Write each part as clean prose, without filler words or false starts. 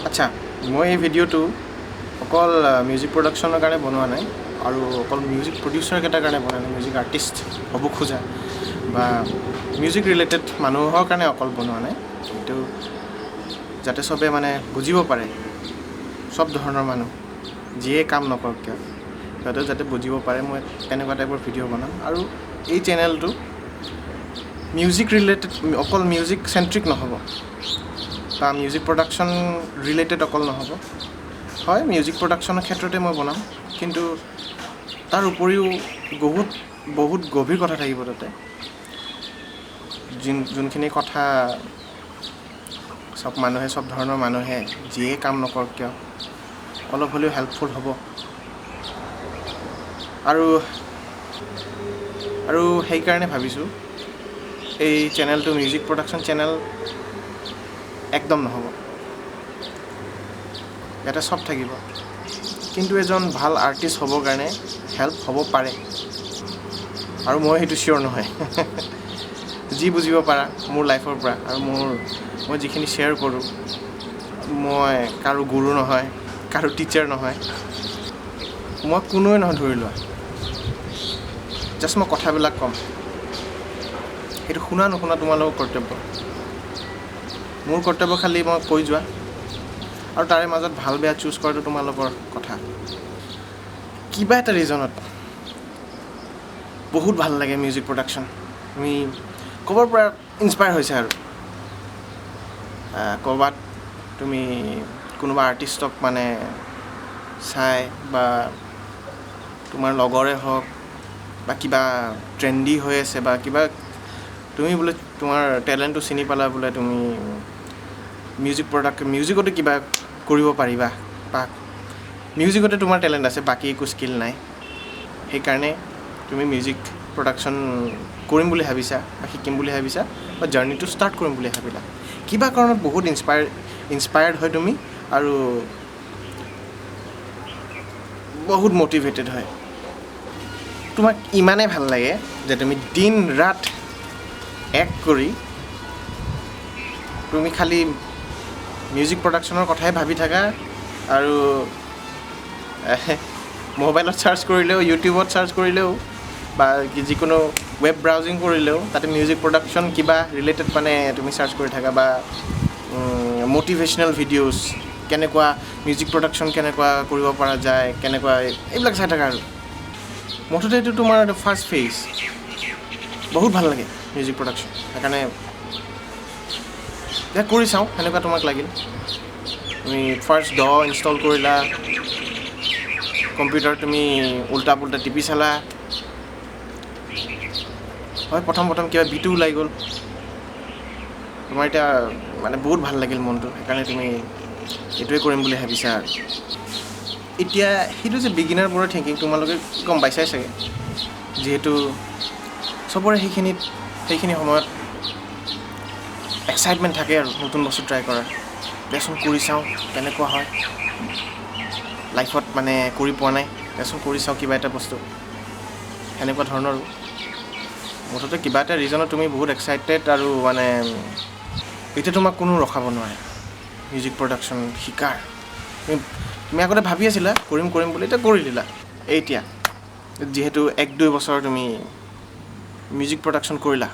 আচ্ছা, মই এই ভিডিঅ'টো অকল মিউজিক প্ৰডাকশ্যনৰ কাৰণে বনোৱা নাই আৰু অকল মিউজিক প্ৰডিউচাৰকেইটাৰ কাৰণে বনোৱা নাই, মিউজিক আৰ্টিষ্ট হ'ব খোজা বা মিউজিক ৰিলেটেড মানুহৰ কাৰণে অকল বনোৱা নাই, কিন্তু যাতে চবে মানে বুজিব পাৰে, চব ধৰণৰ মানুহ যিয়ে কাম নকৰক কিয় সিহঁতে যাতে বুজিব পাৰে, মই তেনেকুৱা টাইপৰ ভিডিঅ' বনাম। আৰু এই চেনেলটো মিউজিক ৰিলেটেড, অকল মিউজিক চেণ্ট্ৰিক নহ'ব বা মিউজিক প্ৰডাকশ্যন ৰিলেটেড অকল নহ'ব। হয়, মিউজিক প্ৰডাকশ্যনৰ ক্ষেত্ৰতে মই বনাম, কিন্তু তাৰ উপৰিও বহুত গভীৰ কথা থাকিব তাতে, যোনখিনি কথা চব ধৰণৰ মানুহে যিয়ে কাম নকৰক কিয় অলপ হ'লেও হেল্পফুল হ'ব। আৰু সেইকাৰণে ভাবিছোঁ এই চেনেলটো মিউজিক প্ৰডাকশ্যন চেনেল একদম নহ'ব, ইয়াতে চব থাকিব, কিন্তু এজন ভাল আৰ্টিষ্ট হ'বৰ কাৰণে হেল্প হ'ব পাৰে, আৰু মই সেইটো চিয়'ৰ নহয়। যি বুজিব পাৰা মোৰ লাইফৰ পৰা আৰু মই যিখিনি শ্বেয়াৰ কৰোঁ, মই কাৰো গুৰু নহয়, কাৰো টিচাৰ নহয়, মই কোনোৱে নহয় ধৰি লোৱা, জাষ্ট মই কথাবিলাক ক'ম, সেইটো শুনা নুশুনা তোমালোকৰ কৰ্তব্য। মোৰ কৰ্তব্য খালি মই কৈ যোৱা, আৰু তাৰে মাজত ভাল বেয়া চুজ কৰাটো তোমালোকৰ কথা। কিবা এটা ৰিজনত বহুত ভাল লাগে মিউজিক প্ৰডাকশ্যন, তুমি ক'ৰবাৰ পৰা ইনস্পায়াৰ হৈছে আৰু ক'ৰবাত তুমি কোনোবা আৰ্টিষ্টক মানে চাই বা তোমাৰ লগৰে হওক বা কিবা ট্ৰেণ্ডি হৈ আছে বা কিবা তুমি বোলে তোমাৰ টেলেণ্টটো চিনি পালা, বোলে তুমি মিউজিকতে কিবা কৰিব পাৰিবা বা মিউজিকতে তোমাৰ টেলেণ্ট আছে, বাকী একো স্কিল নাই, সেইকাৰণে তুমি মিউজিক প্ৰডাকশ্যন কৰিম বুলি ভাবিছা বা শিকিম বুলি ভাবিছা বা জাৰ্ণিটো ষ্টাৰ্ট কৰিম বুলি ভাবিলা, কিবা কাৰণত বহুত ইনস্পায়াৰ্ড হয় তুমি আৰু বহুত মটিভেটেড হয়। তোমাক ইমানেই ভাল লাগে যে তুমি দিন ৰাত এক কৰি তুমি খালি মিউজিক প্ৰডাকশ্যনৰ কথাই ভাবি থাকা, আৰু মোবাইলত চাৰ্চ কৰিলেও, ইউটিউবত চাৰ্চ কৰিলেও বা যিকোনো ৱেব ব্ৰাউজিং কৰিলেও তাতে মিউজিক প্ৰডাকশ্যন কিবা ৰিলেটেড মানে তুমি চাৰ্চ কৰি থাকা, বা মটিভেশ্যনেল ভিডিঅ'ছ, কেনেকুৱা মিউজিক প্ৰডাকশ্যন কেনেকুৱা কৰিব পৰা যায়, কেনেকুৱা এইবিলাক চাই থাকা। আৰু মুঠতে এইটো তোমাৰ ফাৰ্ষ্ট ফেজ, বহুত ভাল লাগে মিউজিক প্ৰডাকশ্যন, সেইকাৰণে এতিয়া কৰি চাওঁ সেনেকুৱা তোমাক লাগিল। তুমি ফাৰ্ষ্ট ইনষ্টল কৰিলা, কম্পিউটাৰ তুমি উল্টা পুল্টা টিপি চালা, হয় প্ৰথম কিবা বিটো ওলাই গ'ল, তোমাৰ এতিয়া মানে বহুত ভাল লাগিল মনটো, সেইকাৰণে তুমি এইটোৱে কৰিম বুলি ভাবিছা। আৰু এতিয়া সেইটো যে বিগিনাৰ বোৰৰ থিংকিং তোমালোকে গম পাইছাই চাগে, যিহেতু চবৰে সেইখিনি সময়ত এক্সাইটমেণ্ট থাকে আৰু নতুন বস্তু ট্ৰাই কৰাৰ, দেচোন কৰি চাওঁ কেনেকুৱা হয়, লাইফত মানে কৰি পোৱা নাই, দেচোন কৰি চাওঁ কিবা এটা বস্তু, সেনেকুৱা ধৰণৰ। মুঠতে কিবা এটা ৰিজনত তুমি বহুত এক্সাইটেড, আৰু মানে এতিয়া তোমাক কোনো ৰখাব নোৱাৰে মিউজিক প্ৰডাকশ্যন শিকাৰ। তুমি আগতে ভাবি আছিলা কৰিম বুলি, এতিয়া কৰি দিলা। এতিয়া যিহেতু 1-2 বছৰ তুমি মিউজিক প্ৰডাকশ্যন কৰিলা,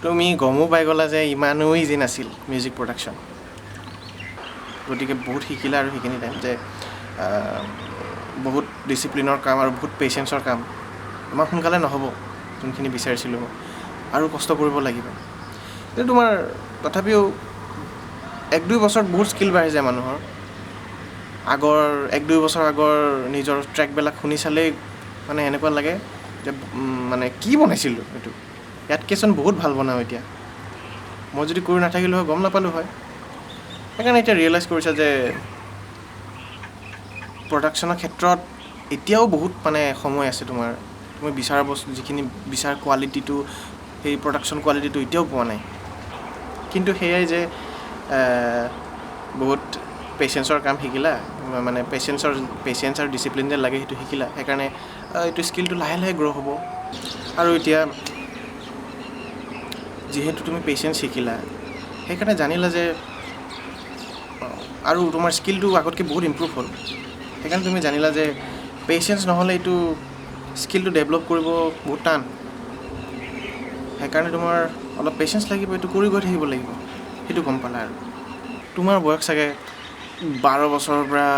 তুমি গমো পাই গ'লা যে ইমানো ইজি নাছিল মিউজিক প্ৰডাকশ্যন, গতিকে বহুত শিকিলা। আৰু সেইখিনি টাইম যে বহুত ডিচিপ্লিনৰ কাম আৰু বহুত পেচেঞ্চৰ কাম, ইমান সোনকালে নহ'ব যোনখিনি বিচাৰিছিলোঁ মই, আৰু কষ্ট কৰিব লাগিব। কিন্তু তোমাৰ তথাপিও 1-2 বছৰত বহুত স্কিল বাঢ়ি যায় মানুহৰ। 1-2 বছৰ আগৰ নিজৰ ট্ৰেকবিলাক শুনি চালেই মানে এনেকুৱা লাগে যে মানে কি বনাইছিলোঁ এইটো, ইয়াতকেচোন বহুত ভাল বনাওঁ এতিয়া, মই যদি কৰি নাথাকিলোঁ হয় গম নাপালোঁ হয়। সেইকাৰণে এতিয়া ৰিয়েলাইজ কৰিছে যে প্ৰডাকশ্যনৰ ক্ষেত্ৰত এতিয়াও বহুত মানে সময় আছে তোমাৰ, তুমি বিচৰা বস্তু যিখিনি বিচাৰ কোৱালিটিটো, সেই প্ৰডাকশ্যন কোৱালিটিটো এতিয়াও পোৱা নাই। কিন্তু সেয়াই যে বহুত পেচেঞ্চৰ কাম শিকিলা, মানে পেচেঞ্চ আৰু ডিচিপ্লিন যে লাগে সেইটো শিকিলা, সেইকাৰণে এইটো স্কিলটো লাহে লাহে গ্ৰ' হ'ব। আৰু এতিয়া যিহেতু তুমি পেচেঞ্চ শিকিলা, সেইকাৰণে জানিলা যে আৰু তোমাৰ স্কিলটো আগতকৈ বহুত ইম্প্ৰুভ হ'ল। সেইকাৰণে তুমি জানিলা যে পেচেঞ্চ নহ'লে এইটো স্কিলটো ডেভেলপ কৰিব বহুত টান। সেইকাৰণে তোমাৰ অলপ পেচেঞ্চ লাগিব, এইটো কৰি গৈ থাকিব লাগিব। সেইটো গম পালা আৰু তোমাৰ বয়স চাগে 12 বছৰৰ পৰা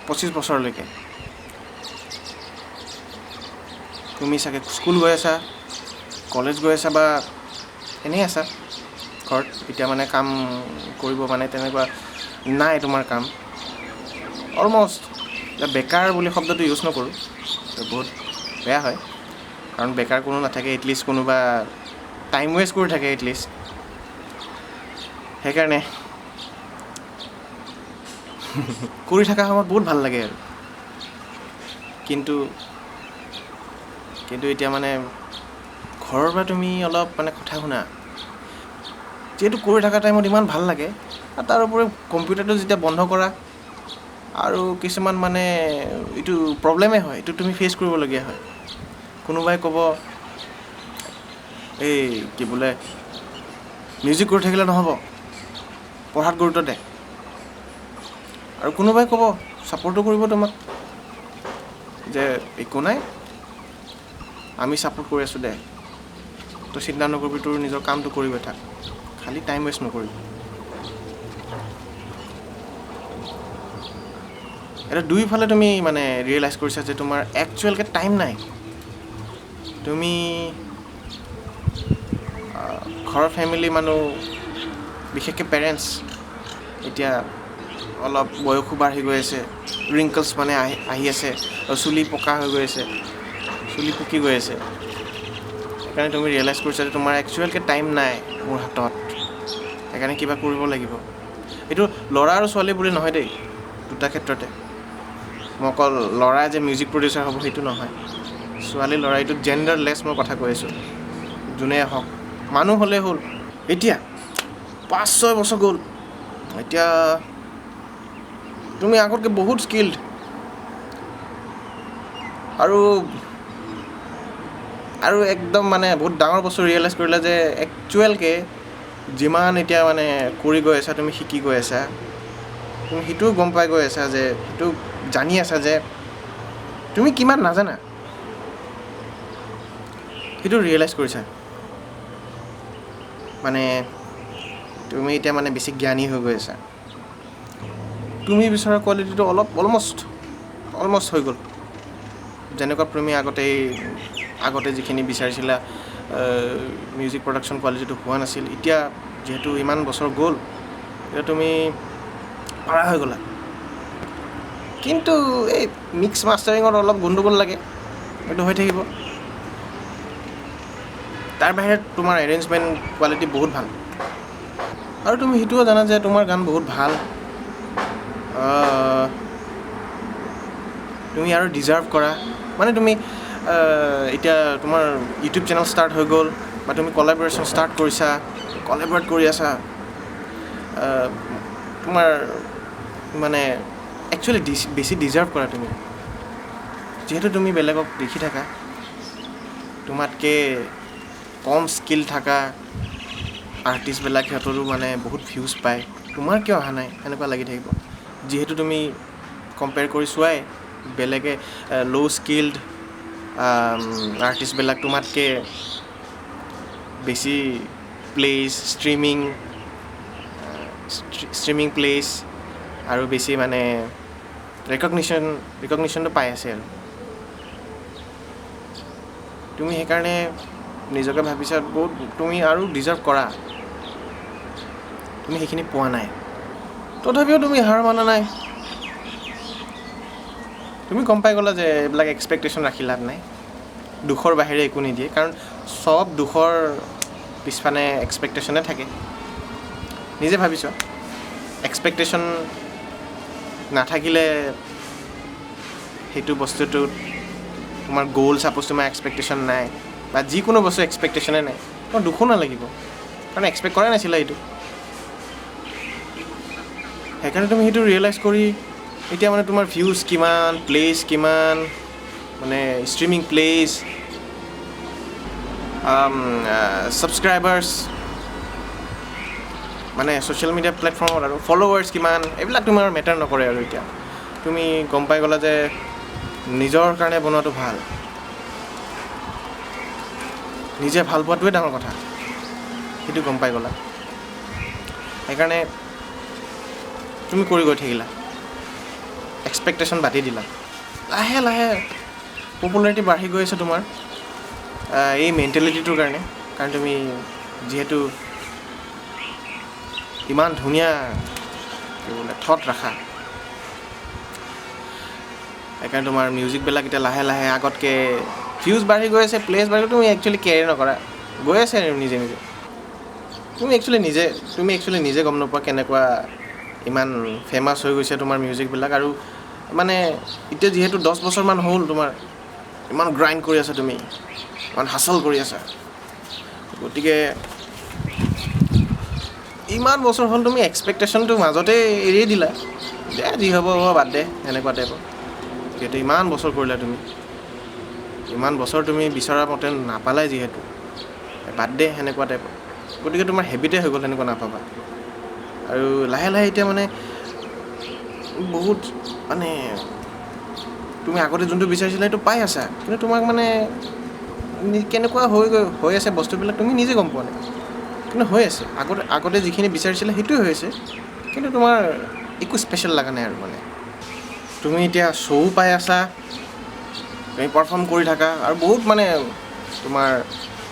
25 বছৰলৈকে তুমি চাগে স্কুল গৈ আছা, কলেজ গৈ আছা, বা এনেই আছা ঘৰত। এতিয়া মানে কাম কৰিব মানে তেনেকুৱা নাই তোমাৰ কাম। অলমষ্ট বেকাৰ বুলি শব্দটো ইউজ নকৰোঁ, বহুত বেয়া হয়, কাৰণ বেকাৰ কোনো নাথাকে। এটলিষ্ট কোনোবা টাইম ৱেষ্ট কৰি থাকে এটলিষ্ট। সেইকাৰণে কৰি থকা সময়ত বহুত ভাল লাগে আৰু কিন্তু এতিয়া মানে ঘৰৰ পৰা তুমি অলপ মানে কথা শুনা। যিহেতু কৰি থকা টাইমত ইমান ভাল লাগে, আৰু তাৰ উপৰি কম্পিউটাৰটো যেতিয়া বন্ধ কৰা আৰু কিছুমান মানে এইটো প্ৰব্লেমেই হয়, এইটো তুমি ফেচ কৰিবলগীয়া হয়। কোনোবাই ক'ব এই কি বোলে মিউজিক কৰি থাকিলে নহ'ব, পঢ়াত গুৰুত্ব দে। আৰু কোনোবাই ক'ব, ছাপৰ্টো কৰিব তোমাক যে একো নাই, আমি ছাপোৰ্ট কৰি আছোঁ দে, তই চিন্তা নকৰিবি, তোৰ নিজৰ কামটো কৰি গৈ থাক, খালি টাইম ৱেষ্ট নকৰিবি। এটা দুইফালে তুমি মানে ৰিয়েলাইজ কৰিছা যে তোমাৰ একচুৱেলকৈ টাইম নাই। তুমি ঘৰৰ ফেমিলি মানুহ, বিশেষকৈ পেৰেণ্টছ, এতিয়া অলপ বয়সো বাঢ়ি গৈ আছে, ৰিংকলছ মানে আহি আছে, আৰু চুলি পকা হৈ গৈ আছে, চুলি পকি গৈ আছে। সেইকাৰণে তুমি ৰিয়েলাইজ কৰিছা যে তোমাৰ একচুৱেলকৈ টাইম নাই মোৰ হাতত, সেইকাৰণে কিবা কৰিব লাগিব। এইটো ল'ৰা আৰু ছোৱালী বুলি নহয় দেই, দুটা ক্ষেত্ৰতে। মই অকল ল'ৰাই যে মিউজিক প্ৰডিউচাৰ হ'ব সেইটো নহয়, ছোৱালী ল'ৰা এইটো জেণ্ডাৰলেছ মই কথা কৈ আছোঁ। যোনেই হওক, মানুহ হ'লেই হ'ল। এতিয়া 5-6 বছৰ গ'ল, এতিয়া তুমি আগতকৈ বহুত স্কিল্ড, আৰু একদম মানে বহুত ডাঙৰ বস্তু ৰিয়েলাইজ কৰিলা যে একচুৱেলকৈ যিমান এতিয়া মানে কৰি গৈ আছা, তুমি শিকি গৈ আছা, তুমি সেইটোও গম পাই গৈ আছা যে, সেইটো জানি আছা যে তুমি কিমান নাজানা, সেইটো ৰিয়েলাইজ কৰিছা। মানে তুমি এতিয়া মানে বেছি জ্ঞানী হৈ গৈ আছা। তুমি বিচৰা কোৱালিটিটো অলমষ্ট হৈ গ'ল। যেনেকুৱা তুমি আগতে যিখিনি বিচাৰিছিলা, মিউজিক প্ৰডাকশ্যন কোৱালিটিটো হোৱা নাছিল, এতিয়া যিহেতু ইমান বছৰ গ'ল, এতিয়া তুমি পাৰা হৈ গ'লা। কিন্তু এই মিক্স মাষ্টাৰিঙত অলপ গণ্ডগোল লাগে, সেইটো হৈ থাকিব। তাৰ বাহিৰে তোমাৰ এৰেঞ্জমেণ্ট কোৱালিটি বহুত ভাল, আৰু তুমি সেইটোও জানা যে তোমাৰ গান বহুত ভাল। তুমি আৰু ডিজাৰ্ভ কৰা, মানে তুমি এতিয়া তোমাৰ ইউটিউব চেনেল ষ্টাৰ্ট হৈ গ'ল, বা তুমি কলাবৰেশ্যন ষ্টাৰ্ট কৰিছা, কলাবৰেট কৰি আছা, তোমাৰ মানে একচুৱেলি বেছি ডিজাৰ্ভ কৰা তুমি। যিহেতু তুমি বেলেগক দেখি থাকা, তোমাতকৈ কম স্কিল থকা আৰ্টিষ্টবিলাক, সিহঁতৰো মানে বহুত ভিউজ পায়, তোমাৰ কিয় অহা নাই সেনেকুৱা লাগি থাকিব। যিহেতু তুমি কম্পেয়াৰ কৰি চোৱাই, বেলেগে ল' স্কিল্ড আৰ্টিষ্টবিলাক তোমাতকৈ বেছি প্লেচ, ষ্ট্ৰিমিং প্লেচ, আৰু বেছি মানে ৰিকগনিশ্যনটো পাই আছে। আৰু তুমি সেইকাৰণে নিজকে ভাবিছা বহুত তুমি আৰু ডিজাৰ্ভ কৰা, তুমি সেইখিনি পোৱা নাই। তথাপিও তুমি হাৰ মানা নাই। তুমি গম পাই গ'লা যে এইবিলাক এক্সপেক্টেশ্যন ৰাখি লাভ নাই, দুখৰ বাহিৰে একো নিদিয়ে, কাৰণ চব দুখৰ পিছফালে এক্সপেক্টেশ্যনে থাকে। নিজে ভাবিছ, এক্সপেক্টেশ্যন নাথাকিলে সেইটো বস্তুটোত তোমাৰ গ'ল, ছাপ'জ তোমাৰ এক্সপেক্টেশ্যন নাই, বা যিকোনো বস্তু এক্সপেক্টেশ্যনে নাই, তোমাৰ দুখো নালাগিব, কাৰণ এক্সপেক্ট কৰাই নাছিলা এইটো। সেইকাৰণে তুমি সেইটো ৰিয়েলাইজ কৰি এতিয়া মানে তোমাৰ ভিউজ কিমান, প্লেচ কিমান, মানে ষ্ট্ৰিমিং প্লেচ, ছাবস্ক্ৰাইবাৰ্ছ, মানে ছ'চিয়েল মিডিয়া প্লেটফৰ্মত আৰু ফলোৱাৰ্ছ কিমান এইবিলাক তোমাৰ মেটাৰ নকৰে আৰু এতিয়া তুমি গম পাই গ'লা যে নিজৰ কাৰণে বনোৱাটো ভাল নিজে ভাল পোৱাটোৱে ডাঙৰ কথা সেইটো গম পাই গ'লা সেইকাৰণে তুমি কৰি গৈ থাকিলা এক্সপেক্টেশ্যন বাদ দিলা লাহে লাহে পপুলাৰিটি বাঢ়ি গৈ আছে তোমাৰ এই মেণ্টেলিটিটোৰ কাৰণে কাৰণ তুমি যিহেতু ইমান ধুনীয়া থট ৰাখা সেইকাৰণে তোমাৰ মিউজিকবিলাক এতিয়া লাহে লাহে আগতকৈ ভিউজ বাঢ়ি গৈ আছে প্লেছ বাঢ়ি তুমি একচুৱেলি কেয়াৰ নকৰা গৈ আছে আৰু নিজে নিজে তুমি একচুৱেলি নিজে গম নোপোৱা কেনেকুৱা ইমান ফেমাছ হৈ গৈছে তোমাৰ মিউজিকবিলাক আৰু মানে এতিয়া যিহেতু 10 বছৰমান হ'ল তোমাৰ ইমান গ্ৰাইণ্ড কৰি আছা তুমি ইমান হাছল কৰি আছা গতিকে ইমান বছৰ হ'ল তুমি এক্সপেক্টেশ্যনটো মাজতে এৰিয়ে দিলা দে যি হ'ব হ'ব বাদ দে এনেকুৱা টাইপৰ যিহেতু ইমান বছৰ কৰিলা তুমি ইমান বছৰ তুমি বিচৰা মতে নাপালাই যিহেতু বাদ দে সেনেকুৱা টাইপৰ গতিকে তোমাৰ হেবিটে হৈ গ'ল সেনেকুৱা নাপাবা আৰু লাহে লাহে এতিয়া মানে বহুত মানে তুমি আগতে যোনটো বিচাৰিছিলা সেইটো পাই আছা কিন্তু তোমাক মানে কেনেকুৱা হৈ আছে বস্তুবিলাক তুমি নিজে গম পোৱা নাই কিন্তু হৈ আছে আগতে যিখিনি বিচাৰিছিলা সেইটোৱে হৈ আছে কিন্তু তোমাৰ একো স্পেচিয়েল লগা নাই আৰু মানে তুমি এতিয়া শ্ব' পাই আছা তুমি পাৰফৰ্ম কৰি থাকা আৰু বহুত মানে তোমাৰ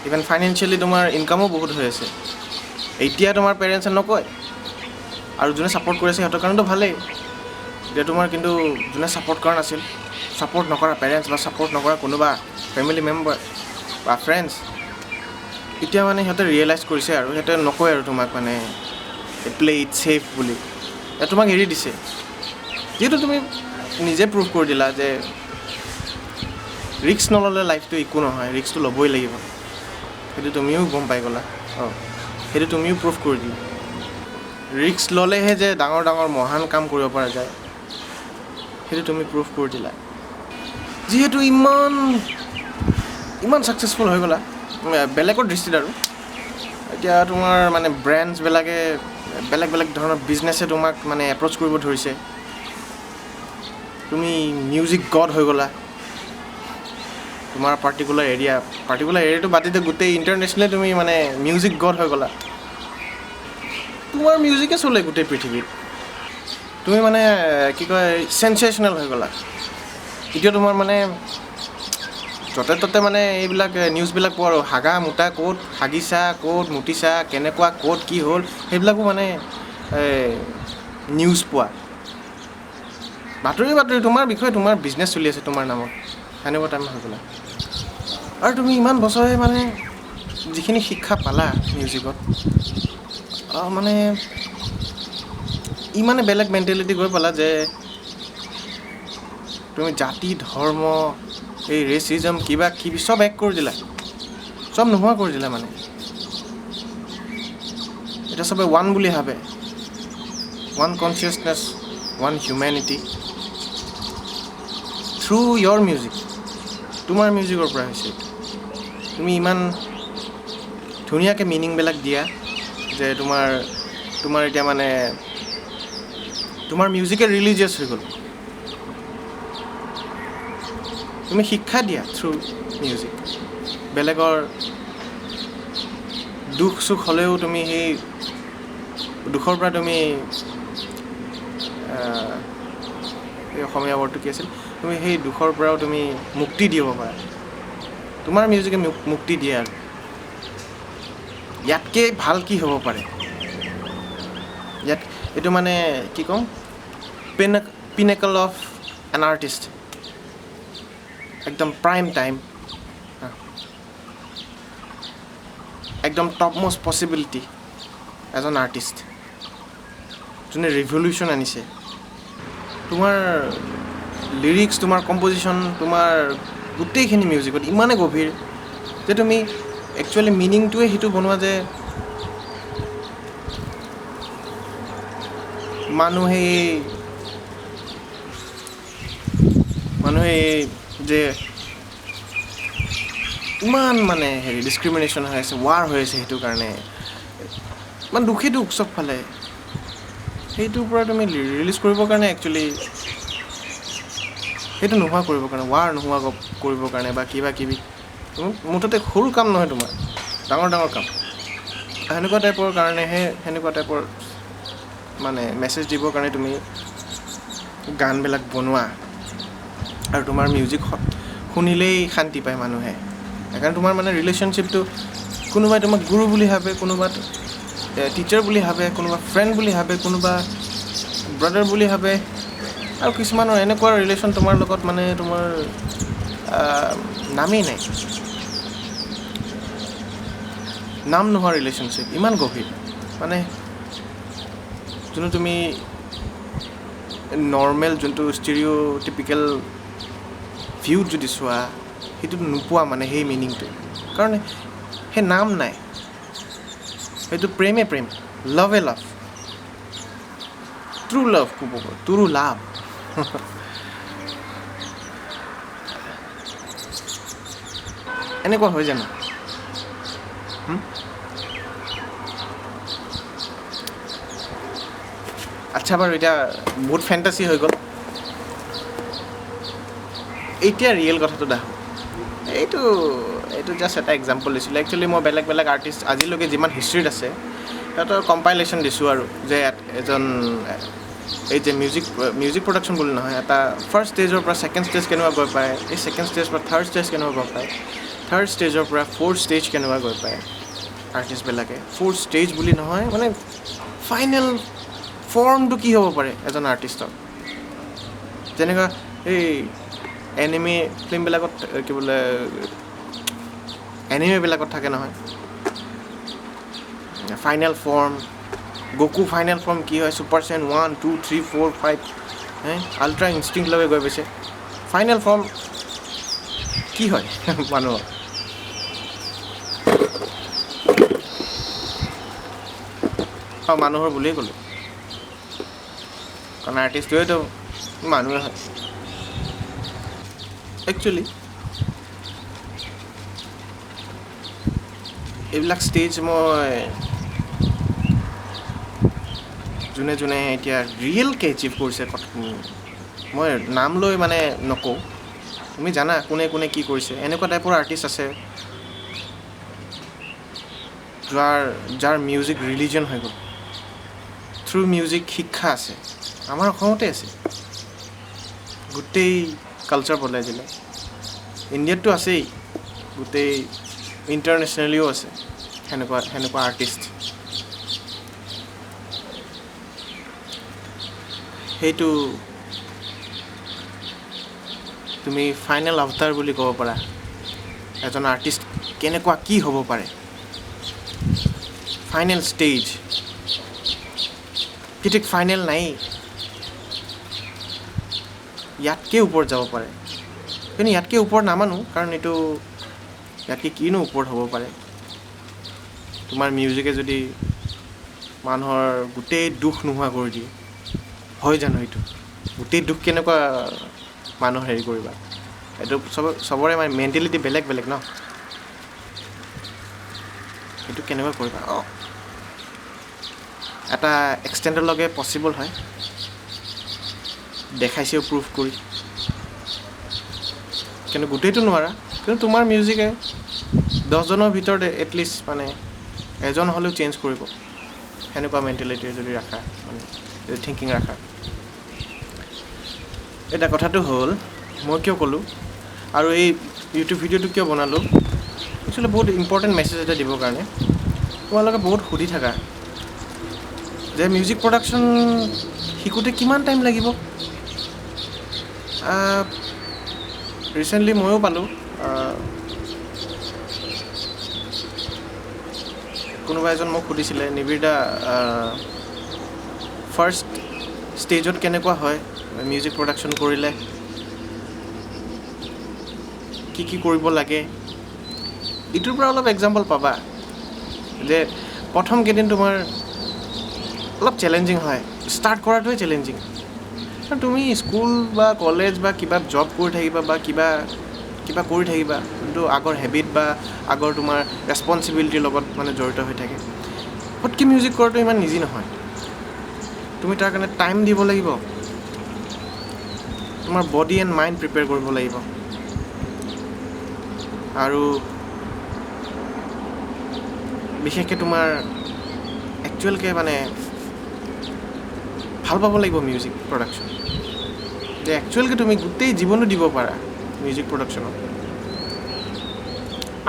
ইভেন ফাইনেন্সিয়েলি তোমাৰ ইনকামো বহুত হৈ আছে এতিয়া তোমাৰ পেৰেণ্টছে নকয় আৰু যোনে ছাপৰ্ট কৰি আছে সিহঁতৰ কাৰণেতো ভালেই এতিয়া তোমাৰ কিন্তু যোনে ছাপৰ্ট কৰা নাছিল ছাপৰ্ট নকৰা পেৰেণ্টছ বা ছাপৰ্ট নকৰা কোনোবা ফেমিলি মেম্বাৰ বা ফ্ৰেণ্ডছ এতিয়া মানে সিহঁতে ৰিয়েলাইজ কৰিছে আৰু সিহঁতে নকয় আৰু তোমাক মানে প্লে ইট ছেফ বুলি তোমাক এৰি দিছে যিহেতু তুমি নিজে প্ৰুভ কৰি দিলা যে ৰিস্ক নল'লে লাইফটো একো নহয় ৰিস্কটো ল'বই লাগিব সেইটো তুমিও গম পাই গ'লা সেইটো তুমিও প্ৰুভ কৰি দিলা ৰিস্ক ল'লেহে যে ডাঙৰ ডাঙৰ মহান কাম কৰিব পৰা যায় সেইটো তুমি প্ৰুভ কৰি দিলা যিহেতু ইমান ছাকচেছফুল হৈ গ'লা বেলেগৰ দৃষ্টিত আৰু এতিয়া তোমাৰ মানে ব্ৰেণ্ডছবিলাকে বেলেগ বেলেগ ধৰণৰ বিজনেছে তোমাক মানে এপ্ৰ'চ কৰিব ধৰিছে তুমি মিউজিক গড হৈ গ'লা তোমাৰ পাৰ্টিকুলাৰ এৰিয়াটো বাদ দি গোটেই ইণ্টাৰনেশ্যনেলি তুমি মানে মিউজিক গড হৈ গ'লা তোমাৰ মিউজিকে চলে গোটেই পৃথিৱীত তুমি মানে কি কয় চেনচেশ্যনেল হৈ গ'লা এতিয়া তোমাৰ মানে য'তে ত'তে মানে এইবিলাক নিউজবিলাক পোৱা আৰু হাগা মুতা ক'ত হাগিছা ক'ত মুতিছা কেনেকুৱা ক'ত কি হ'ল সেইবিলাকো মানে নিউজ পোৱা বাতৰি তোমাৰ বিষয়ে তোমাৰ বিজনেছ চলি আছে তোমাৰ নামত সেনেকুৱা টাইম হৈ গ'লা আৰু তুমি ইমান বছৰে মানে যিখিনি শিক্ষা পালা মিউজিকত মানে ইমানে বেলেগ মেণ্টেলিটি গৈ পালা যে তুমি জাতি ধৰ্ম এই ৰেচিজম কিবা কিবি চব এক কৰি দিলা চব নোহোৱা কৰি দিলা মানে এতিয়া চবে ওৱান বুলি ভাবে one consciousness one humanity through your music তোমাৰ মিউজিকৰ পৰা হৈছে তুমি ইমান ধুনীয়াকৈ মিনিংবিলাক দিয়া যে তোমাৰ এতিয়া মানে তোমাৰ মিউজিকে ৰিলিজিয়াছ হৈ গ'ল তুমি শিক্ষা দিয়া থ্ৰু মিউজিক বেলেগৰ দুখ চুখ হ'লেও তুমি সেই দুখৰ পৰা তুমি এই অসমীয়া ৱৰ্ডটো কি আছিল তুমি সেই দুখৰ পৰাও তুমি মুক্তি দিব পাৰা তোমাৰ মিউজিকে মুক্তি দিয়ে আৰু ইয়াতকৈ ভাল কি হ'ব পাৰে এইটো মানে কি ক'ম পিনেকল অফ এন আৰ্টিষ্ট একদম প্ৰাইম টাইম একদম টপ মষ্ট পচিবিলিটি এজন আৰ্টিষ্ট যোনে ৰিভলিউশ্যন আনিছে তোমাৰ লিৰিক্স তোমাৰ কম্প'জিশ্যন তোমাৰ গোটেইখিনি মিউজিকত ইমানে গভীৰ যে তুমি একচুৱেলি মিনিংটোৱে সেইটো বনোৱা যে মানুহে যে ইমান মানে ডিছক্ৰিমিনেশ্যন হৈ আছে ৱাৰ হৈ আছে সেইটো কাৰণে মানে দুখী দুখ চবফালে, সেইটোৰ পৰা তুমি ৰিলিজ কৰিবৰ কাৰণে একচুৱেলি সেইটো নোহোৱা কৰিবৰ কাৰণে, ৱাৰ নোহোৱা কৰিবৰ কাৰণে বা কিবা কিবি মুঠতে সৰু কাম নহয়, তোমাৰ ডাঙৰ ডাঙৰ কাম। সেনেকুৱা টাইপৰ কাৰণেহে, সেনেকুৱা টাইপৰ মানে মেছেজ দিবৰ কাৰণে তুমি গানবিলাক বনোৱা। আৰু তোমাৰ মিউজিক শুনিলেই শান্তি পায় মানুহে, সেইকাৰণে তোমাৰ মানে ৰিলেশ্যনশ্বিপটো কোনোবাই তোমাক গুৰু বুলি ভাবে, কোনোবা টিচাৰ বুলি ভাবে, কোনোবা ফ্ৰেণ্ড বুলি ভাবে, কোনোবা ব্ৰাদাৰ বুলি ভাবে, আৰু কিছুমানৰ এনেকুৱা ৰিলেশ্যন তোমাৰ লগত মানে তোমাৰ নামেই নাই, নাম নোহোৱা ৰিলেশ্যনশ্বিপ, ইমান গভীৰ মানে যোনটো তুমি নৰ্মেল যোনটো ষ্টেৰিঅ'টিপিকেল ভিউত যদি চোৱা সেইটো নোপোৱা মানে সেই মিনিংটো, কাৰণ সেই নাম নাই, সেইটো প্ৰেমে প্ৰেম, লাভে লাভ, ট্ৰু লাভ ক'ব গ'লে, ট্ৰু লাভ। এনেকুৱা হয় জানো? আচ্ছা বাৰু, এতিয়া বহুত ফেণ্টাচি হৈ গ'ল, এতিয়া ৰিয়েল কথাটো দেখোঁ। এইটো জাষ্ট এটা এক্সাম্পল দিছিলোঁ। একচুৱেলি মই বেলেগ বেলেগ আৰ্টিষ্ট আজিলৈকে যিমান হিষ্ট্ৰীত আছে সিহঁতৰ কম্পাইলেশ্যন দিছোঁ, আৰু যে এজন এই যে মিউজিক প্ৰডাকশ্যন বুলি নহয়, এটা ফাৰ্ষ্ট ষ্টেজৰ পৰা ছেকেণ্ড ষ্টেজ কেনেকুৱা গৈ পায়, এই ছেকেণ্ড ষ্টেজৰ পৰা থাৰ্ড ষ্টেজ কেনেকুৱা গৈ পায়, থাৰ্ড ষ্টেজৰ পৰা ফ'ৰ্থ ষ্টেজ কেনেকুৱা গৈ পায় আৰ্টিষ্টবিলাকে। ফ'ৰ্থ ষ্টেজ বুলি নহয়, মানে ফাইনেল ফৰ্মটো কি হ'ব পাৰে এজন আৰ্টিষ্টৰ। যেনেকুৱা এই এনিমে ফিল্মবিলাকত কি বোলে এনিমেবিলাকত থাকে নহয়, ফাইনেল ফৰ্ম, গকু ফাইনেল ফৰ্ম কি হয়, ছুপাৰ চেন 1, 2, 3, 4, 5, আল্ট্ৰা ইনষ্টিংক্টলৈকে গৈ পাইছে। ফাইনেল ফৰ্ম কি হয় মানুহৰ? মানুহৰ বুলিয়েই ক'লোঁ, কাৰণ আৰ্টিষ্টটোৱেতো মানুহে হয়। একচুৱেলি এইবিলাক ষ্টেজ মই যোনে যোনে এতিয়া ৰিয়েলকৈ এচিভ কৰিছে, মই নাম লৈ মানে নকওঁ, তুমি জানা কোনে কোনে কি কৰিছে। এনেকুৱা টাইপৰ আৰ্টিষ্ট আছে যাৰ মিউজিক ৰিলিজন হৈ গ'ল, থ্ৰু মিউজিক শিক্ষা আছে, আমাৰ অসমতে আছে, গোটেই কালচাৰ বদলাই দিলে। ইণ্ডিয়াততো আছেই, গোটেই ইণ্টাৰনেশ্যনেলিও আছে সেনেকুৱা আৰ্টিষ্ট। সেইটো তুমি ফাইনেল আভতাৰ বুলি ক'ব পাৰা, এজন আৰ্টিষ্ট কেনেকুৱা কি হ'ব পাৰে। ফাইনেল ষ্টেজ, ঠিক ফাইনেল নাই, ইয়াতকৈ ওপৰত যাব পাৰে, কিন্তু ইয়াতকৈ ওপৰত নামানো, কাৰণ এইটো ইয়াতকৈ কিনো ওপৰত হ'ব পাৰে। তোমাৰ মিউজিকে যদি মানুহৰ গোটেই দুখ নোহোৱা কৰি দিয়ে, হয় জানো? এইটো গোটেই দুখ কেনেকুৱা মানুহ হেৰি কৰিবা, এইটো চবৰে মানে মেণ্টেলিটি বেলেগ বেলেগ ন, সেইটো কেনেকুৱা কৰিবা? এটা এক্সটেণ্ডলৈকে পচিবল হয়, দেখাইছেও প্ৰুফ কৰি, কিন্তু গোটেইটো নোৱাৰা। কিন্তু তোমাৰ মিউজিকে 10জনৰ ভিতৰত এটলিষ্ট মানে এজন হ'লেও চেঞ্জ কৰিব, সেনেকুৱা মেণ্টেলিটি যদি ৰাখা, মানে যদি থিংকিং ৰাখা। এটা কথাটো হ'ল, মই কিয় ক'লোঁ আৰু এই ইউটিউব ভিডিঅ'টো কিয় বনালোঁ, একচুৱেলি বহুত ইম্পৰ্টেণ্ট মেছেজ এটা দিবৰ কাৰণে। তোমালোকে বহুত সুধি থাকা যে মিউজিক প্ৰডাকশ্যন শিকোঁতে কিমান টাইম লাগিব। ৰিচেণ্টলি ময়ো পালোঁ, কোনোবা এজন মোক সুধিছিলে, নিবিৰদা ফাৰ্ষ্ট ষ্টেজত কেনেকুৱা হয় মিউজিক প্ৰডাকশ্যন কৰিলে, কি কি কৰিব লাগে। ইটোৰ পৰা অলপ এক্সাম্পল পাবা যে প্ৰথম কেইদিন তোমাৰ অলপ চেলেঞ্জিং হয়, ষ্টাৰ্ট কৰাটোৱে চেলেঞ্জিং। কাৰণ তুমি স্কুল বা কলেজ বা কিবা জব কৰি থাকিবা বা কিবা কৰি থাকিবা, কিন্তু আগৰ হেবিট বা আগৰ তোমাৰ ৰেচপনচিবিলিটিৰ লগত মানে জড়িত হৈ থাকে। পটকৈ মিউজিক কৰাটো ইমান ইজি নহয় তুমি তাৰ কাৰণে টাইম দিব লাগিব তোমাৰ বডি এণ্ড মাইণ্ড প্ৰিপেয়াৰ কৰিব লাগিব আৰু বিশেষকৈ তোমাৰ একচুৱেলকৈ মানে ভাল পাব লাগিব মিউজিক প্ৰডাকশ্যন যে একচুৱেলকৈ তুমি গোটেই জীৱনো দিব পাৰা মিউজিক প্ৰডাকশ্যনত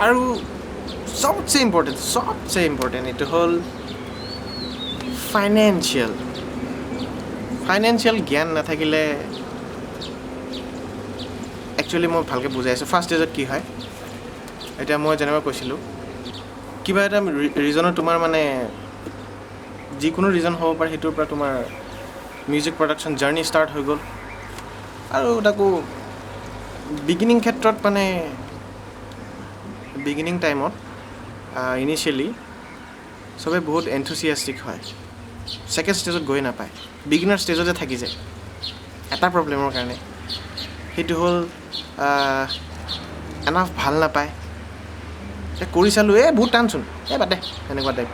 আৰু চবচে ইম্পৰ্টেণ্ট এইটো হ'ল ফাইনেন্সিয়েল জ্ঞান নাথাকিলে একচুৱেলি মই ভালকৈ বুজাই আছোঁ ফাৰ্ষ্ট ষ্টেজত কি হয় এতিয়া মই যেনেকৈ কৈছিলোঁ কিবা এটা ৰিজনত তোমাৰ মানে যিকোনো ৰিজন হ'ব পাৰে সেইটোৰ পৰা তোমাৰ মিউজিক প্ৰডাকশ্যন জাৰ্ণি ষ্টাৰ্ট হৈ গ'ল আৰু তাকো বিগিনিং ক্ষেত্ৰত মানে বিগিনিং টাইমত ইনিচিয়েলি চবে বহুত এনথুচিয়াষ্টিক হয় ছেকেণ্ড ষ্টেজত গৈ নাপায় বিগিনাৰ ষ্টেজতে থাকি যায় এটা প্ৰব্লেমৰ কাৰণে সেইটো হ'ল এনাফ ভাল নাপায় কৰি চালোঁ বহুত টানচোন বাদ দে এনেকুৱা টাইপ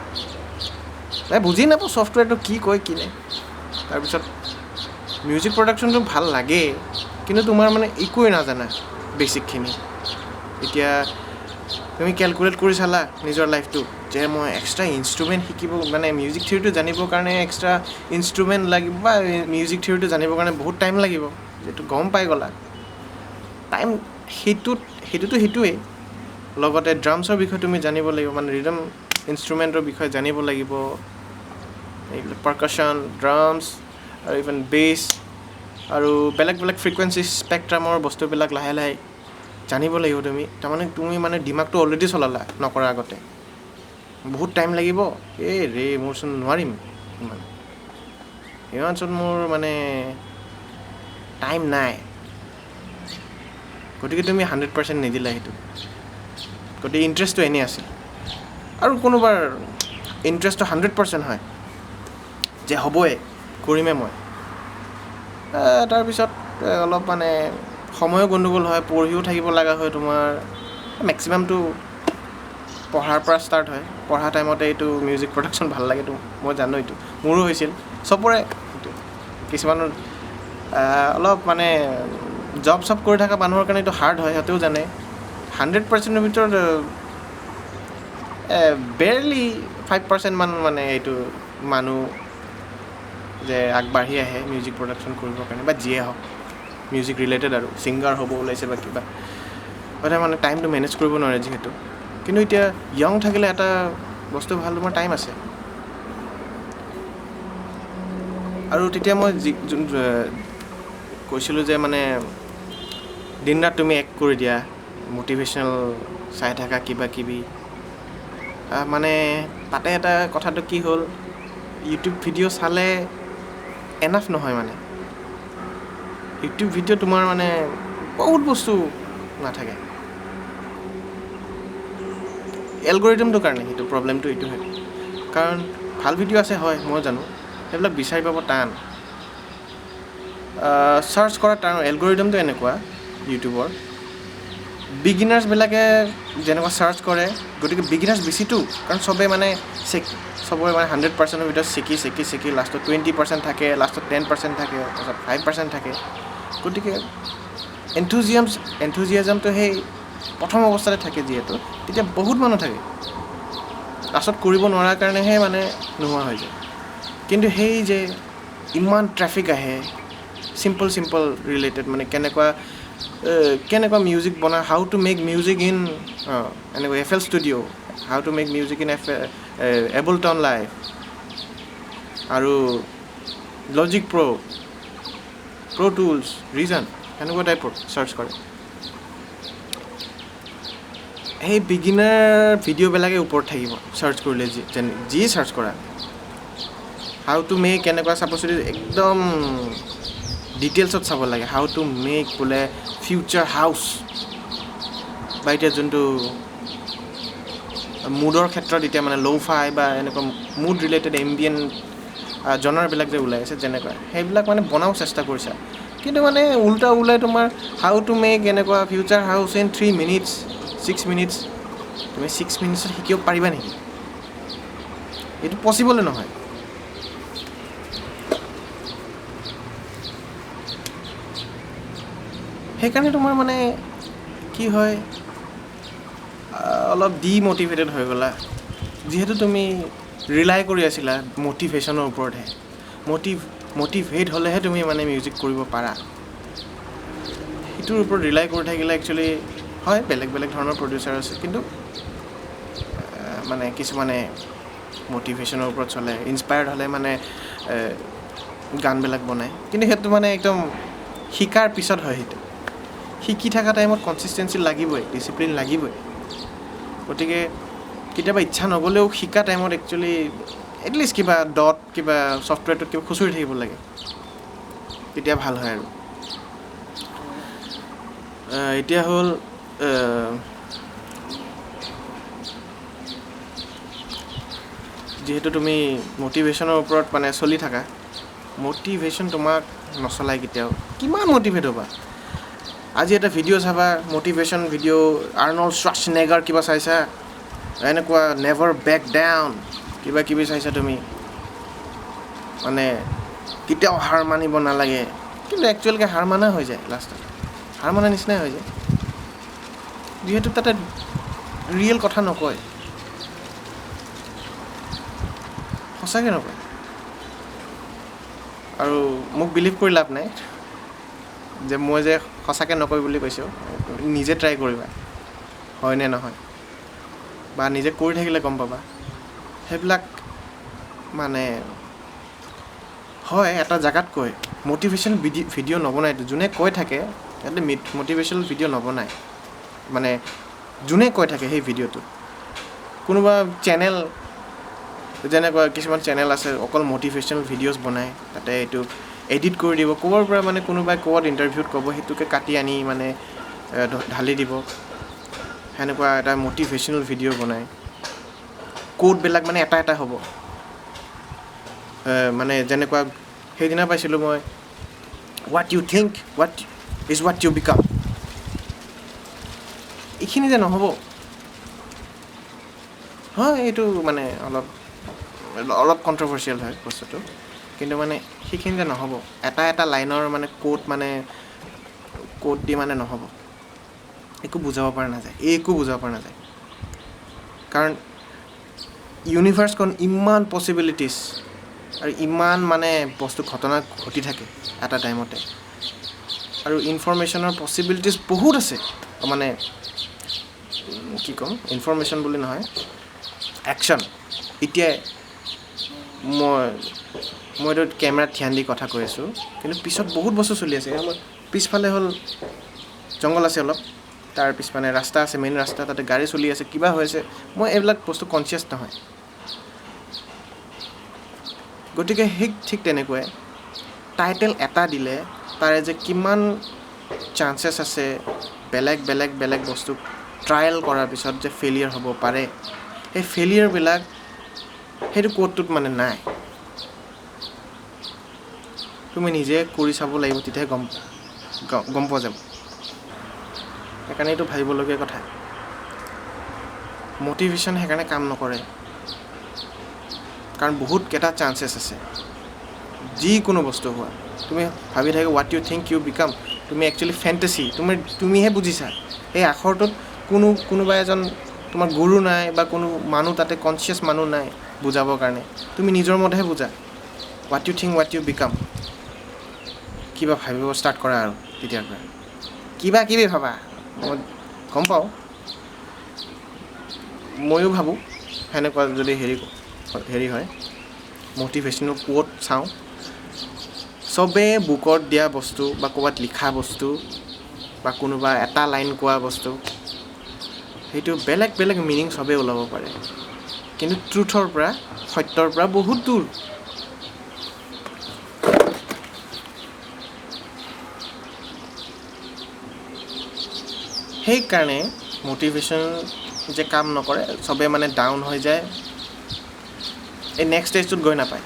বুজি নাপাওঁ ছফ্টৱেৰটো কি কয় কি নাই তাৰপিছত মিউজিক প্ৰডাকশ্যনটো ভাল লাগে কিন্তু তোমাৰ মানে একোৱে নাজানা বেছিকখিনি এতিয়া তুমি কেলকুলেট কৰি চালা নিজৰ লাইফটো যে মই এক্সট্ৰা ইনষ্ট্ৰুমেণ্ট শিকিব মানে মিউজিক থিয়ৰিটো জানিবৰ কাৰণে এক্সট্ৰা ইনষ্ট্ৰুমেণ্ট লাগিব বা মিউজিক থিয়ৰিটো জানিবৰ কাৰণে বহুত টাইম লাগিব যিটো গম পাই গ'লা টাইম সেইটোৱেই লগতে ড্ৰামছৰ বিষয়ে তুমি জানিব লাগিব মানে ৰিদম ইনষ্ট্ৰুমেণ্টৰ বিষয়ে জানিব লাগিব এইবিলাক পাৰ্কাশ্যন ড্ৰামছ আৰু ইভেন বেছ আৰু বেলেগ ফ্ৰিকুৱেঞ্চি স্পেক্ট্ৰামৰ বস্তুবিলাক লাহে লাহে জানিব লাগিব তুমি তাৰমানে তুমি মানে দিমাগটো অলৰেডি চলালা নকৰাৰ আগতে বহুত টাইম লাগিব মোৰচোন নোৱাৰিম ইমানচোন মোৰ মানে টাইম নাই গতিকে তুমি 100% নিদিলা সেইটো গতিকে ইণ্টাৰেষ্টটো এনেই আছিল আৰু কোনোবাৰ ইণ্টাৰেষ্টটো 100% হয় যে হ'বই কৰিমেই মই তাৰপিছত অলপ মানে সময়ো গণ্ডগোল হয় পঢ়িও থাকিব লগা হয় তোমাৰ মেক্সিমামটো পঢ়াৰ পৰা ষ্টাৰ্ট হয় পঢ়া টাইমতে এইটো মিউজিক প্ৰডাকশ্যন ভাল লাগেতো মই জানো এইটো মোৰো হৈছিল চবৰে এইটো কিছুমানৰ অলপ মানে জব কৰি থকা মানুহৰ কাৰণে এইটো হাৰ্ড হয় সিহঁতেও জানে 100%ৰ ভিতৰত বেৰলি 5% মান মানে এইটো মানুহ যে আগবাঢ়ি আহে মিউজিক প্ৰডাকশ্যন কৰিবৰ কাৰণে বা যিয়ে হওক মিউজিক ৰিলেটেড আৰু ছিংগাৰ হ'ব ওলাইছে বা কিবা মানে টাইমটো মেনেজ কৰিব নোৱাৰে যিহেতু কিন্তু এতিয়া য়ং থাকিলে এটা বস্তু ভাল তোমাৰ টাইম আছে আৰু তেতিয়া মই কৈছিলোঁ যে মানে দিন ৰাত তুমি এক্ট কৰি দিয়া মটিভেশ্যনেল চাই থাকা কিবা কিবি মানে তাতে এটা কথাটো কি হ'ল ইউটিউব ভিডিঅ' চালে এনাফ নহয় মানে ইউটিউব ভিডিঅ' তোমাৰ মানে বহুত বস্তু নাথাকে এলগৰিদমটোৰ কাৰণে সেইটো প্ৰব্লেমটো এইটো হয় কাৰণ ভাল ভিডিঅ' আছে হয় মই জানো সেইবিলাক বিচাৰি পাব টান চাৰ্চ কৰা টান এলগৰিদমটো এনেকুৱা ইউটিউবৰ বিগিনাৰ্ছবিলাকে যেনেকুৱা চাৰ্চ কৰে গতিকে বিগিনাৰ্ছ বেছিতো কাৰণ চবেই মানে চবৰে মানে 100%ৰ ভিতৰত শিকি লাষ্টত 20% থাকে লাষ্টত 10% থাকে তাৰপিছত 5% থাকে গতিকে এনথুজিয়াজমটো সেই প্ৰথম অৱস্থাতে থাকে যিহেতু তেতিয়া বহুত মানুহ থাকে লাষ্টত কৰিব নোৱাৰাৰ কাৰণেহে মানে নোহোৱা হৈ যায় কিন্তু সেই যে ইমান ট্ৰেফিক আহে চিম্পল ৰিলেটেড মানে কেনেকুৱা মিউজিক বনায় how to make music in এনেকুৱা FL studio' how to make music in Ableton Live আৰু লজিক প্ৰ' টুলছ ৰিজন এনেকুৱা টাইপৰ চাৰ্চ কৰে সেই বিগিনাৰ ভিডিঅ'বিলাকে ওপৰত থাকিব চাৰ্চ কৰিলে যি চাৰ্চ কৰা হাউ টু মেক কেনেকুৱা ছাপ'জ একদম ডিটেইলছত চাব লাগে হাউ টু মেক বোলে ফিউচাৰ হাউচ বা এতিয়া যোনটো মুডৰ ক্ষেত্ৰত এতিয়া মানে ল' বা এনেকুৱা মুড ৰিলেটেড এম্বিয়েণ্ট জনাৰবিলাক যে ওলাই আছে যেনেকুৱা সেইবিলাক মানে বনাব চেষ্টা কৰিছা কিন্তু মানে উল্টা ওলাই তোমাৰ হাউ টু মেক এনেকুৱা future house in 3 minutes 6 minutes তুমি 6 minutesত শিকিব পাৰিবা নেকি এইটো পচিবলে নহয়। সেইকাৰণে তোমাৰ মানে কি হয়, অলপ ডিম'টিভেটেড হৈ গ'লা। যিহেতু তুমি ৰিলাই কৰি আছিলা মটিভেশ্যনৰ ওপৰতহে। মটিভেট হ'লেহে তুমি মানে মিউজিক কৰিব পাৰা। সেইটোৰ ওপৰত ৰিলাই কৰি থাকিলে একচুৱেলি হয়, বেলেগ বেলেগ ধৰণৰ প্ৰডিউচাৰ আছে, কিন্তু মানে কিছুমানে মটিভেশ্যনৰ ওপৰত চলে, ইনস্পায়াৰ্ড হ'লে মানে গানবিলাক বনায়। কিন্তু সেইটো মানে একদম শিকাৰ পিছত হয়। সেইটো শিকি থকা টাইমত কনচিষ্টেঞ্চি লাগিবই, ডিচিপ্লিন লাগিবই। গতিকে কেতিয়াবা ইচ্ছা নগ'লেও শিকা টাইমত একচুৱেলি এটলিষ্ট কিবা কিবা ছফ্টৱেৰটোত কিবা খুচৰি থাকিব লাগে, তেতিয়া ভাল হয়। আৰু এতিয়া হ'ল যিহেতু তুমি মটিভেশ্যনৰ ওপৰত মানে চলি থাকা, মটিভেশ্যন তোমাক নচলায় কেতিয়াও। কিমান মটিভেট হ'বা? আজি এটা ভিডিঅ' চাবা, মটিভেশ্যন ভিডিঅ', আৰ্নল্ড শ্বাৰ্জনেগাৰ কিবা চাইছা, এনেকুৱা নেভাৰ বেক ডাউন কিবা কিবি চাইছা তুমি, মানে কেতিয়াও হাৰ মানিব নালাগে। কিন্তু একচুৱেলকৈ হাৰ মানা হৈ যায়, লাষ্টত হাৰ মানা নিচিনাই হৈ যায়, যিহেতু তাতে ৰিয়েল কথা নকয়, সঁচাকৈ নকয়। আৰু মোক বিলিভ কৰি লাভ নাই যে মই যে সঁচাকৈ নকয় বুলি কৈছোঁ। নিজে ট্ৰাই কৰিবা হয়নে নহয়, বা নিজে কৰি থাকিলে গম পাবা। সেইবিলাক মানে হয়, এটা জেগাত কয় মটিভেশ্যন ভিডিঅ' নবনায়তো। যোনে কৈ থাকে সিহঁতে মটিভেশ্যনেল ভিডিঅ' নবনায়, মানে যোনে কৈ থাকে সেই ভিডিঅ'টোত। কোনোবা চেনেল, যেনেকুৱা কিছুমান চেনেল আছে অকল মটিভেশ্যনেল ভিডিঅ'জ বনায়, তাতে এইটো এডিট কৰি দিব, ক'ৰবাৰ পৰা মানে কোনোবাই ক'ৰবাত ইণ্টাৰভিউত ক'ব, সেইটোকে কাটি আনি মানে ঢালি দিব। সেনেকুৱা এটা মটিভেশ্যনেল ভিডিঅ' বনায়, কোডবিলাক মানে এটা হ'ব। মানে যেনেকুৱা সেইদিনা পাইছিলোঁ মই, what you think what is what you become. এইখিনি যে নহ'ব, হয় এইটো মানে অলপ কণ্ট্ৰভাৰ্চিয়েল হয় বস্তুটো, কিন্তু মানে সেইখিনি যে নহ'ব, এটা লাইনৰ মানে কোড দি মানে নহ'ব। একো বুজাব পৰা নাযায়, কাৰণ ইউনিভাৰ্ছখন ইমান পচিবিলিটিছ আৰু ইমান মানে ঘটনা ঘটি থাকে এটা টাইমতে, আৰু ইনফৰমেশ্যনৰ পচিবিলিটিছ বহুত আছে। মানে কি ক'ম, ইনফৰমেশ্যন বুলি নহয়, একশ্যন। এতিয়াই মইতো কেমেৰাত ধ্যান দি কথা কৈ আছোঁ, কিন্তু পিছত বহুত বস্তু চলি আছে। আমাৰ পিছফালে হ'ল জংঘল আছে অলপ, তাৰ পিছফালে ৰাস্তা আছে, মেইন ৰাস্তা, তাতে গাড়ী চলি আছে, কিবা হৈ আছে, মই এইবিলাক বস্তু কনচিয়াছ নহয়। গতিকে ঠিক তেনেকুৱাই টাইটেল এটা দিলে তাৰে যে কিমান চান্সেছ আছে বেলেগ বস্তু ট্ৰায়েল কৰাৰ পিছত যে ফেইলিয়াৰ হ'ব পাৰে, সেই ফেইলিয়াৰবিলাক সেইটো কোডটোত মানে নাই। তুমি নিজে কৰি চাব লাগিব, তেতিয়াহে গম পোৱা যাব। সেইকাৰণে এইটো ভাবিবলগীয়া কথা। মটিভেশ্যন সেইকাৰণে কাম নকৰে, কাৰণ বহুতকেইটা চান্সেছ আছে যিকোনো বস্তু হোৱা। তুমি ভাবি থাকে what you think you become, তুমি একচুৱেলি ফেণ্টাচি, তুমিহে বুজিছা। সেই আখৰটোত কোনোবা এজন তোমাৰ গুৰু নাই, বা কোনো মানুহ তাতে কনচিয়াছ মানুহ নাই বুজাবৰ কাৰণে। তুমি নিজৰ মতেহে বুজা, what you think what you become. কিবা ভাবিব ষ্টাৰ্ট কৰা, আৰু তেতিয়াৰ পৰা কিবা ভাবা। মই গম পাওঁ, ময়ো ভাবোঁ সেনেকুৱা যদি হেৰি হয়। মটিভেশ্যনেল কোট চাওঁ, চবেই বুকত দিয়া বস্তু বা ক'ৰবাত লিখা বস্তু বা কোনোবা এটা লাইন কোৱা বস্তু, সেইটো বেলেগ মিনিং চবেই ওলাব পাৰে, কিন্তু ট্ৰুথৰ পৰা, সত্যৰ পৰা বহুত দূৰ। সেইকাৰণে মটিভেশ্যন যে কাম নকৰে, চবেই মানে ডাউন হৈ যায়, এই নেক্সট ষ্টেজটোত গৈ নাপায়।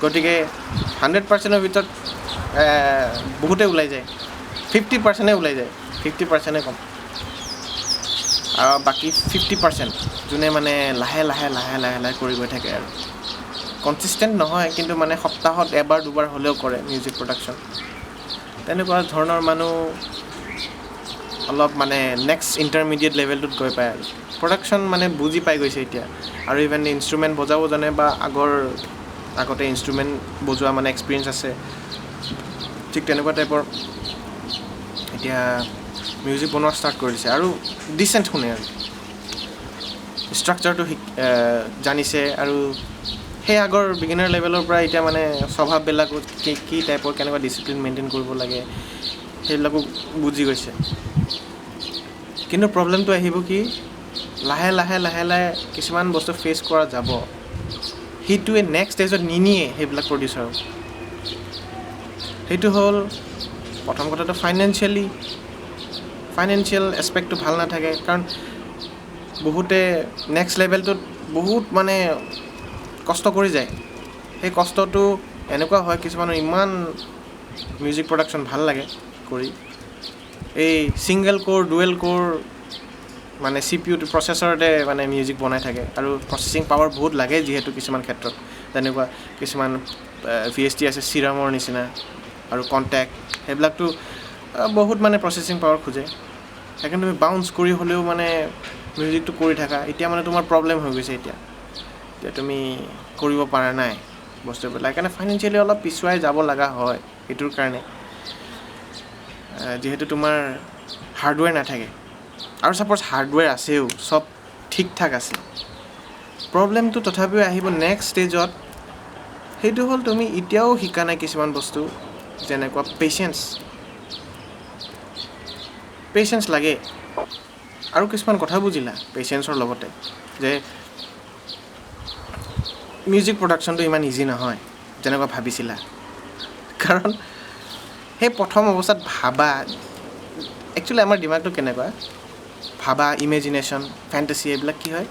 গতিকে 100%ৰ ভিতৰত বহুতে ওলাই যায়, 50%হে ওলাই যায়, 50%হে কম, আৰু বাকী 50% যোনে মানে লাহে কৰি গৈ থাকে আৰু কনচিষ্টেণ্ট নহয় কিন্তু মানে সপ্তাহত এবাৰ দুবাৰ হ'লেও কৰে মিউজিক প্ৰডাকশ্যন। তেনেকুৱা ধৰণৰ মানুহ অলপ মানে নেক্সট ইণ্টাৰমিডিয়েট লেভেলটোত গৈ পায় আৰু প্ৰডাকশ্যন মানে বুজি পাই গৈছে এতিয়া। আৰু ইভেন ইনষ্ট্ৰুমেণ্ট বজাব জানে বা আগতে ইনষ্ট্ৰুমেণ্ট বজোৱা মানে এক্সপিৰিয়েঞ্চ আছে, ঠিক তেনেকুৱা টাইপৰ এতিয়া মিউজিক বনোৱা ষ্টাৰ্ট কৰি দিছে আৰু ডিচেণ্ট শুনে আৰু ষ্ট্ৰাকচাৰটো জানিছে আৰু সেই আগৰ বিগিনাৰ লেভেলৰ পৰা এতিয়া মানে স্বভাৱবিলাকো কি টাইপৰ কেনেকুৱা ডিচিপ্লিন মেইনটেইন কৰিব লাগে সেইবিলাকো বুজি গৈছে। কিন্তু প্ৰব্লেমটো আহিব কি লাহে কিছুমান বস্তু ফেচ কৰা যাব, সেইটোৱে নেক্সট ষ্টেজত নিনিয়ে সেইবিলাক প্ৰডিউচাৰক। সেইটো হ'ল প্ৰথম কথাটো ফাইনেন্সিয়েল এছপেক্টটো ভাল নাথাকে, কাৰণ বহুতে নেক্সট লেভেলটোত বহুত মানে কষ্ট কৰি যায়। সেই কষ্টটো এনেকুৱা হয় কিছুমানৰ ইমান মিউজিক প্ৰডাকশ্যন ভাল লাগে কৰি, এই ছিংগল ক'ৰ ডুৱেল ক'ৰ মানে CPU প্ৰচেছৰতে মানে মিউজিক বনাই থাকে আৰু প্ৰচেছিং পাৱাৰ বহুত লাগে যিহেতু কিছুমান ক্ষেত্ৰত, যেনেকুৱা কিছুমান VST আছে চিৰামৰ নিচিনা আৰু কণ্টেক্ট, সেইবিলাকতো বহুত মানে প্ৰচেছিং পাৱাৰ খোজে। সেইকাৰণে তুমি বাউন্স কৰি হ'লেও মানে মিউজিকটো কৰি থাকা। এতিয়া মানে তোমাৰ প্ৰব্লেম হৈ গৈছে, এতিয়া তুমি কৰিব পৰা নাই বস্তুবিলাক, সেইকাৰণে ফাইনেন্সিয়েলি অলপ পিছুৱাই যাব লগা হয়। সেইটোৰ কাৰণে যিহেতু তোমাৰ হাৰ্ডৱেৰ নাথাকে, আৰু ছাপ'জ হাৰ্ডৱেৰ আছেও, চব ঠিক ঠাক আছে, প্ৰব্লেমটো তথাপিও আহিব নেক্সট ষ্টেজত। সেইটো হ'ল তুমি এতিয়াও শিকা নাই কিছুমান বস্তু, যেনেকুৱা পেচেঞ্চ লাগে আৰু কিছুমান কথা বুজিলা পেচেঞ্চৰ লগতে, যে মিউজিক প্ৰডাকশ্যনটো ইমান ইজি নহয় যেনেকুৱা ভাবিছিলা। কাৰণ সেই প্ৰথম অৱস্থাত একচুৱেলি আমাৰ দিমাগটো কেনেকুৱা, ইমেজিনেশ্যন, ফেণ্টাচি, এইবিলাক কি হয়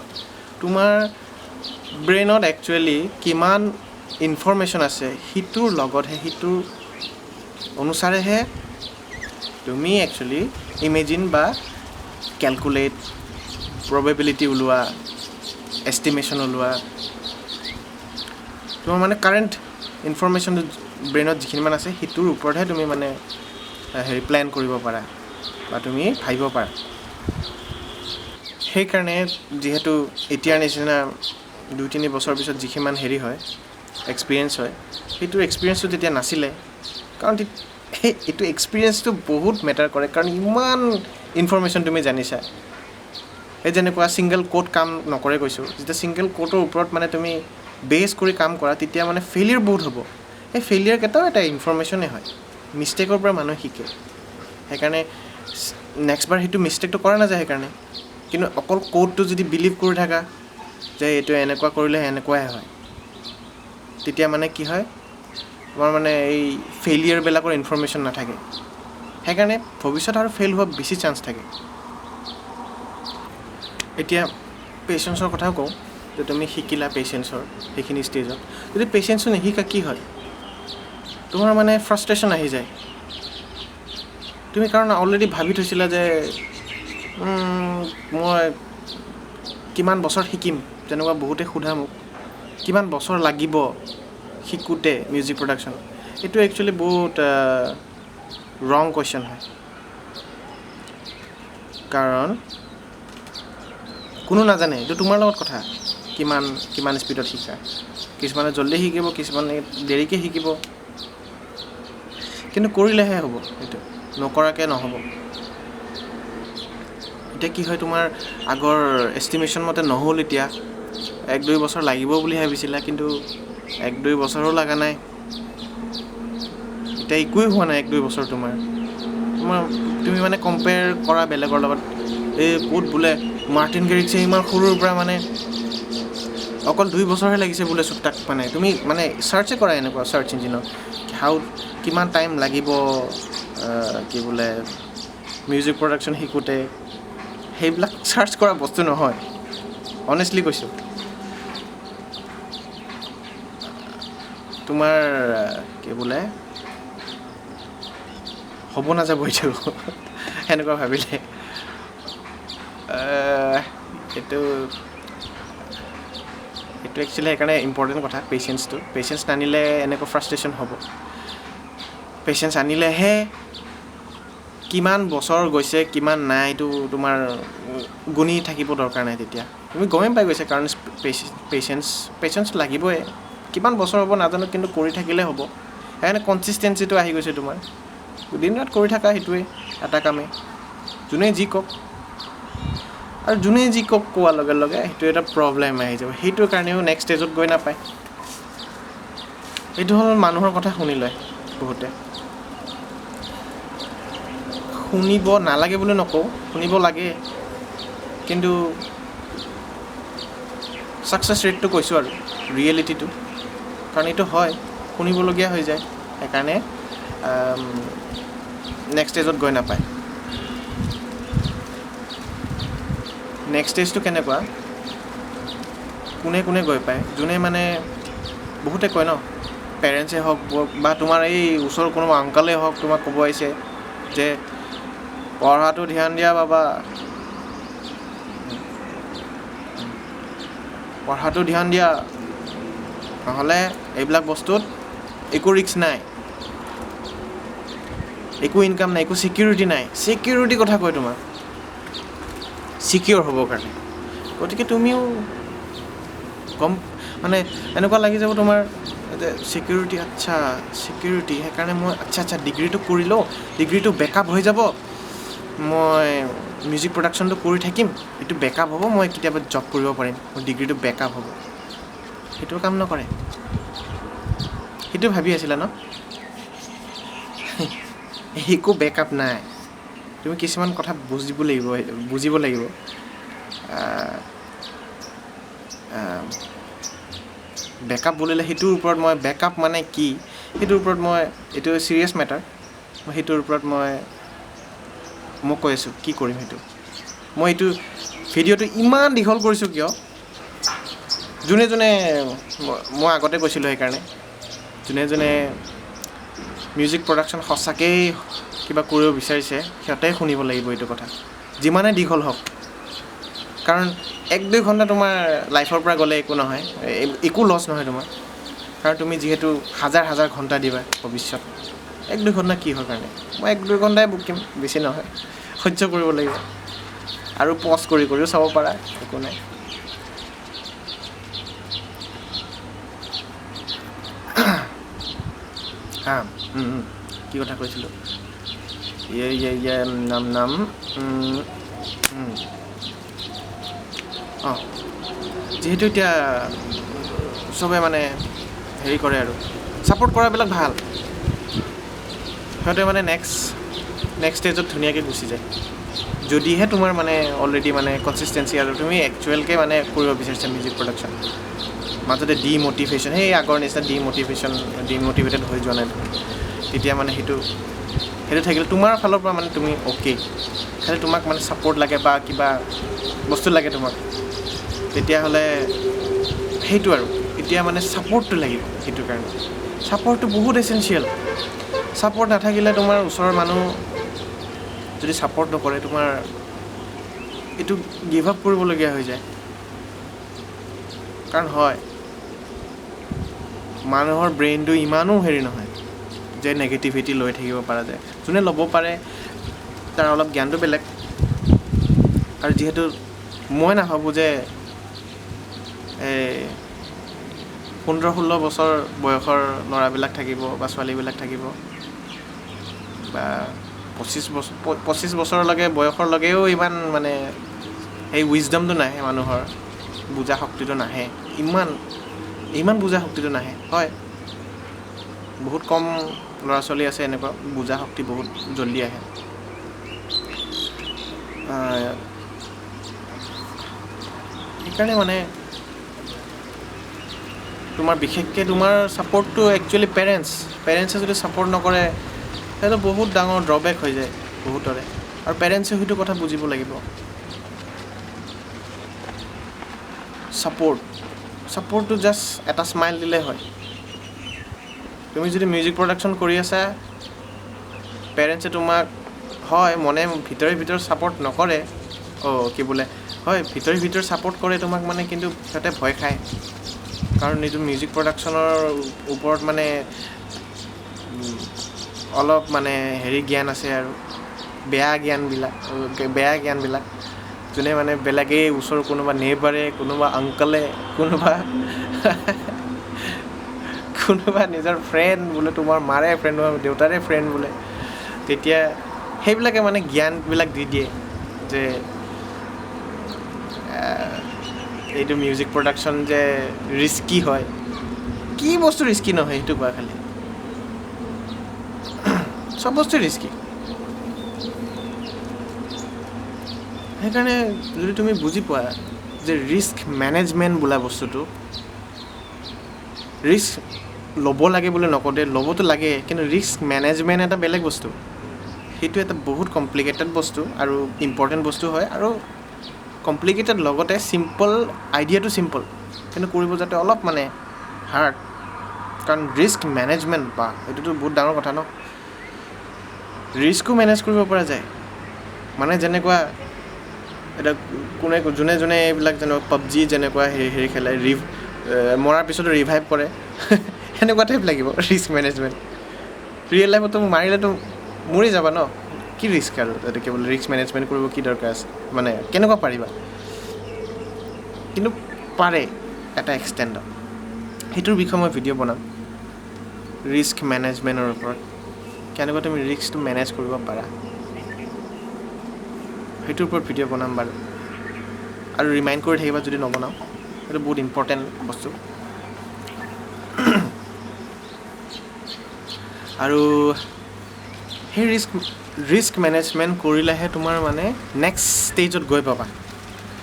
তোমাৰ ব্ৰেইনত একচুৱেলি কিমান ইনফৰমেশ্যন আছে সিটোৰ লগতহে, সিটোৰ অনুসাৰেহে তুমি একচুৱেলি ইমেজিন বা কেলকুলেট, প্ৰবেবিলিটি ওলোৱা, এষ্টিমেশ্যন ওলোৱা। তোমাৰ মানে কাৰেণ্ট ইনফৰমেশ্যনটো ব্ৰেইনত যিখিনিমান আছে সেইটোৰ ওপৰতহে তুমি মানে প্লেন কৰিব পাৰা বা তুমি ভাবিব পাৰা। সেইকাৰণে যিহেতু এতিয়াৰ নিচিনা 2-3 বছৰ পিছত যিখিনিমান হয় এক্সপিৰিয়েঞ্চ হয়, সেইটো এক্সপিৰিয়েঞ্চটো তেতিয়া নাছিলে। কাৰণ এইটো এক্সপিৰিয়েঞ্চটো বহুত মেটাৰ কৰে, কাৰণ ইমান ইনফৰমেশ্যন তুমি জানিছা। এই যেনেকুৱা ছিংগল কোড কাম নকৰে কৈছোঁ, যেতিয়া ছিংগল কোডৰ ওপৰত মানে তুমি বেছ কৰি কাম কৰা, তেতিয়া মানে ফেইলিয়াৰ বহুত হ'ব। সেই ফেইলিয়াৰ কেইটাও এটা ইনফৰমেশ্যনেই হয়, মিষ্টেকৰ পৰা মানুহে শিকে। সেইকাৰণে নেক্সট বাৰ সেইটো মিষ্টেকটো কৰা নাযায়। সেইকাৰণে কিন্তু অকল কোডটো যদি বিলিভ কৰি থাকা যে এইটো এনেকুৱা কৰিলে এনেকুৱাই হয়, তেতিয়া মানে কি হয় তোমাৰ মানে এই ফেইলিয়াৰবিলাকৰ ইনফৰমেশ্যন নাথাকে। সেইকাৰণে ভৱিষ্যত আৰু ফেইল হোৱা বেছি চান্স থাকে। এতিয়া পেচেঞ্চৰ কথাও কওঁ, যে তুমি শিকিলা পেচেঞ্চৰ সেইখিনি ষ্টেজত, যদি পেচেঞ্চটো নিশিকা কি হয় তোমাৰ মানে ফ্ৰাষ্ট্ৰেশ্যন আহি যায়। তুমি কাৰণ অলৰেডি ভাবি থৈছিলা যে মই কিমান বছৰ শিকিম, যেনেকুৱা বহুতে সোধা মোক কিমান বছৰ লাগিব শিকোঁতে মিউজিক প্ৰডাকশ্যন। এইটো একচুৱেলি বহুত ৰং কুৱেশ্যন হয়, কাৰণ কোনো নাজানে, এইটো তোমাৰ লগত কথা কিমান স্পীডত শিকা। কিছুমানে জল্দি শিকিব, কিছুমানে দেৰিকৈ শিকিব, কিন্তু কৰিলেহে হ'ব, এইটো নকৰাকৈ নহ'ব। এতিয়া কি হয় তোমাৰ আগৰ এষ্টিমেশ্যন মতে নহ'ল, এতিয়া 1-2 বছৰ লাগিব বুলি ভাবিছিলা, কিন্তু 1-2 বছৰো লগা নাই। এতিয়া একোৱেই হোৱা নাই 1-2 বছৰ তুমি মানে কম্পেয়াৰ কৰা বেলেগৰ লগত। এই ক'ত বোলে মাৰ্টিন গেৰিক্সে ইমান সৰুৰ পৰা মানে অকল 2 বছৰহে লাগিছে বোলে তাক, মানে তুমি মানে চাৰ্চে কৰা এনেকুৱা চাৰ্চ ইঞ্জিনত কিমান টাইম লাগিব কি বোলে মিউজিক প্ৰডাকশ্যন শিকোঁতে। সেইবিলাক চাৰ্চ কৰা বস্তু নহয়, অনেষ্টলি কৈছোঁ। তোমাৰ কি বোলে হ'ব নাযাব এইটো সেনেকুৱা ভাবিলে। এইটো সেইটো একচুৱেলি সেইকাৰণে ইম্পৰ্টেণ্ট কথা পেচেঞ্চটো পেচেঞ্চ নানিলে এনেকুৱা ফ্ৰাষ্ট্ৰেশ্যন হ'ব পেচেঞ্চ আনিলেহে কিমান বছৰ গৈছে কিমান নাই এইটো তোমাৰ গুণি থাকিব দৰকাৰ নাই তেতিয়া তুমি গমেই পাই গৈছে কাৰণ পেচেঞ্চ লাগিবই কিমান বছৰ হ'ব নাজানো কিন্তু কৰি থাকিলে হ'ব সেইকাৰণে কনচিষ্টেঞ্চিটো আহি গৈছে তোমাৰ দিন ৰাত কৰি থকা সেইটোৱে এটা কামেই যোনে যি কওক আৰু যোনে যি কওক কোৱাৰ লগে লগে সেইটো এটা প্ৰব্লেম আহি যাব সেইটোৰ কাৰণেও নেক্সট ষ্টেজত গৈ নাপায় এইটো হ'ল মানুহৰ কথা শুনি লয় বহুতে শুনিব নালাগে বুলি নকওঁ শুনিব লাগে কিন্তু ছাকচেছ ৰেটটো কৈছোঁ আৰু ৰিয়েলিটিটো কাৰণ এইটো হয় শুনিবলগীয়া হৈ যায় সেইকাৰণে নেক্সট ষ্টেজত গৈ নাপায় নেক্সট ষ্টেজটো কেনেকুৱা কোনে কোনে গৈ পায় যোনে মানে বহুতে কয় ন পেৰেণ্টছে হওক বা তোমাৰ এই ওচৰৰ কোনোবা আংকালেই হওক তোমাক ক'ব আহিছে যে পঢ়াটো ধ্যান দিয়া বাবা পঢ়াটো ধ্যান দিয়া নহ'লে এইবিলাক বস্তুত একো ৰিস্ক নাই একো ইনকাম নাই একো ছিকিউৰিটি নাই ছিকিউৰিটি কথা কয় তোমাক ছিকিউৰ হ'বৰ কাৰণে গতিকে তুমিও কম মানে এনেকুৱা লাগি যাব তোমাৰ যে ছিকিউৰিটি আচ্ছা ছিকিউৰিটি সেইকাৰণে মই আচ্ছা ডিগ্ৰীটো কৰি লওঁ ডিগ্ৰীটো বেকআপ হৈ যাব মই মিউজিক প্ৰডাকশ্যনটো কৰি থাকিম এইটো বেকআপ হ'ব মই কেতিয়াবা জব কৰিব পাৰিম মোৰ ডিগ্ৰীটো বেকআপ হ'ব সেইটো কাম নকৰে সেইটো ভাবি আছিলা ন একো বেকআপ নাই তুমি কিছুমান কথা বুজিব লাগিব বেকআপ বুলিলে সেইটোৰ ওপৰত মই বেকআপ মানে কি সেইটোৰ ওপৰত মই এইটো ছিৰিয়াছ মেটাৰ মই সেইটোৰ ওপৰত মই কৈ আছোঁ কি কৰিম সেইটো মই এইটো ভিডিঅ'টো ইমান দীঘল কৰিছোঁ কিয় যোনে মই আগতে কৈছিলোঁ সেইকাৰণে যোনে মিউজিক প্ৰডাকশ্যন সঁচাকৈ কিবা কৰিব বিচাৰিছে সিহঁতে শুনিব লাগিব এইটো কথা যিমানে দীঘল হওক কাৰণ 1-2 ঘণ্টা তোমাৰ লাইফৰ পৰা গ'লে একো নহয় একো লছ নহয় তোমাৰ কাৰণ তুমি যিহেতু হাজাৰ ঘণ্টা দিবা ভৱিষ্যত 1-2 ঘণ্টা কিহৰ কাৰণে মই 1-2 ঘণ্টাই বুকিম বেছি নহয় সহ্য কৰিব লাগিব আৰু পজ কৰিও চাব পাৰা একো নাই কি কথা কৈছিলোঁ নাম যিহেতু এতিয়া চবে মানে হেৰি কৰে আৰু ছাপোৰ্ট কৰাবিলাক ভাল সিহঁতে মানে নেক্সট ষ্টেজত ধুনীয়াকৈ গুচি যায় যদিহে তোমাৰ মানে অলৰেডি মানে কনচিষ্টেঞ্চি আৰু তুমি একচুৱেলকৈ মানে কৰিব বিচাৰিছা মিউজিক প্ৰডাকশ্যন মাজতে ডিম'টিভেশ্যন সেই আগৰ নিচিনা ডিম'টিভেটেড হৈ যোৱা নাই তেতিয়া মানে সেইটো থাকিলে তোমাৰ ফালৰ পৰা মানে তুমি অ'কে খালি তোমাক মানে ছাপোৰ্ট লাগে বা কিবা বস্তু লাগে তোমাক তেতিয়াহ'লে সেইটো আৰু এতিয়া মানে ছাপোৰ্টটো লাগিব সেইটোৰ কাৰণে ছাপোৰ্টটো বহুত এচেঞ্চিয়েল ছাপোৰ্ট নাথাকিলে তোমাৰ ওচৰৰ মানুহ যদি ছাপোৰ্ট নকৰে তোমাৰ এইটো গিভ আপ কৰিবলগীয়া হৈ যায় কাৰণ হয় মানুহৰ ব্ৰেইনটো ইমানো হেৰি নহয় যে নেগেটিভিটি লৈ থাকিব পৰা যায় যোনে ল'ব পাৰে তাৰ অলপ জ্ঞানটো বেলেগ আৰু যিহেতু মই নাভাবোঁ যে 15-16 বছৰ বয়সৰ ল'ৰাবিলাক থাকিব বা ছোৱালীবিলাক থাকিব বা 25 বছৰলৈকে বয়সৰলৈকেও ইমান মানে সেই উইজডমটো নাহে মানুহৰ বুজা শক্তিটো নাহে ইমান বুজা শক্তিটো নাহে হয় বহুত কম ল'ৰা ছোৱালী আছে এনেকুৱা বুজা শক্তি বহুত জল্দি আহে সেইকাৰণে মানে তোমাৰ বিশেষকৈ তোমাৰ ছাপোৰ্টটো একচুৱেলি পেৰেণ্টছে যদি ছাপোৰ্ট নকৰে সেইটো বহুত ডাঙৰ ড্ৰবেক হৈ যায় বহুতৰে আৰু পেৰেণ্টছে সেইটো কথা বুজিব লাগিব ছাপোৰ্টটো জাষ্ট এটা স্মাইল দিলে হয় তুমি যদি মিউজিক প্ৰডাকশ্যন কৰি আছা পেৰেণ্টছে তোমাক হয় মনে ভিতৰে ছাপোৰ্ট নকৰে কি বোলে হয় ভিতৰে ছাপোৰ্ট কৰে তোমাক মানে কিন্তু সিহঁতে ভয় খায় কাৰণ এইটো মিউজিক প্ৰডাকশ্যনৰ ওপৰত মানে অলপ মানে জ্ঞান আছে আৰু বেয়া জ্ঞানবিলাক যোনে মানে বেলেগেই ওচৰৰ কোনোবা নেইবাৰে কোনোবা আংকলে কোনোবা নিজৰ ফ্ৰেণ্ড বোলে তোমাৰ মাৰে ফ্ৰেণ্ড দেউতাৰে ফ্ৰেণ্ড বোলে তেতিয়া সেইবিলাকে মানে জ্ঞানবিলাক দি দিয়ে যে এইটো মিউজিক প্ৰডাকশ্যন যে ৰিস্কি হয় কি বস্তু ৰিস্কি নহয় সেইটো কোৱা খালি চব বস্তু ৰিস্কি সেইকাৰণে যদি তুমি বুজি পোৱা যে ৰিস্ক মেনেজমেণ্ট বোলা বস্তুটো ৰিস্ক ল'ব লাগে বুলি নকওঁ দে ল'বতো লাগে কিন্তু ৰিস্ক মেনেজমেণ্ট এটা বেলেগ বস্তু সেইটো এটা বহুত কমপ্লিকেটেড বস্তু আৰু ইম্পৰ্টেণ্ট বস্তু হয় আৰু কমপ্লিকেটেড লগতে চিম্পল আইডিয়াটো চিম্পল কিন্তু কৰিব যাতে অলপ মানে হাৰ্ড কাৰণ ৰিস্ক মেনেজমেণ্ট বা এইটোতো বহুত ডাঙৰ কথা ন ৰিস্কো মেনেজ কৰিব পৰা যায় মানে যেনেকুৱা এটা যোনে এইবিলাক যেনেকুৱা পাবজি যেনেকুৱা হেৰি খেলে মৰাৰ পিছতো ৰিভাইভ কৰে সেনেকুৱা টাইপ লাগিব ৰিস্ক মেনেজমেণ্ট ৰিয়েল লাইফতো মাৰিলেতো মৰি যাবা ন কি ৰিস্ক আৰু তাতে কেৱল ৰিস্ক মেনেজমেণ্ট কৰিব কি দৰকাৰ আছে মানে কেনেকুৱা পাৰিবা কিন্তু পাৰে এটা এক্সটেণ্ডত সেইটোৰ বিষয়ে মই ভিডিঅ' বনাম ৰিস্ক মেনেজমেণ্টৰ ওপৰত কেনেকুৱা তুমি ৰিস্কটো মেনেজ কৰিব পাৰা সেইটোৰ ওপৰত ভিডিঅ' বনাম বাৰু আৰু ৰিমাইণ্ড কৰি থাকিবা যদি নবনাওঁ সেইটো বহুত ইম্পৰ্টেণ্ট বস্তু আৰু সেই ৰিস্ক মেনেজমেণ্ট কৰিলেহে তোমাৰ মানে নেক্সট ষ্টেজত গৈ পাবা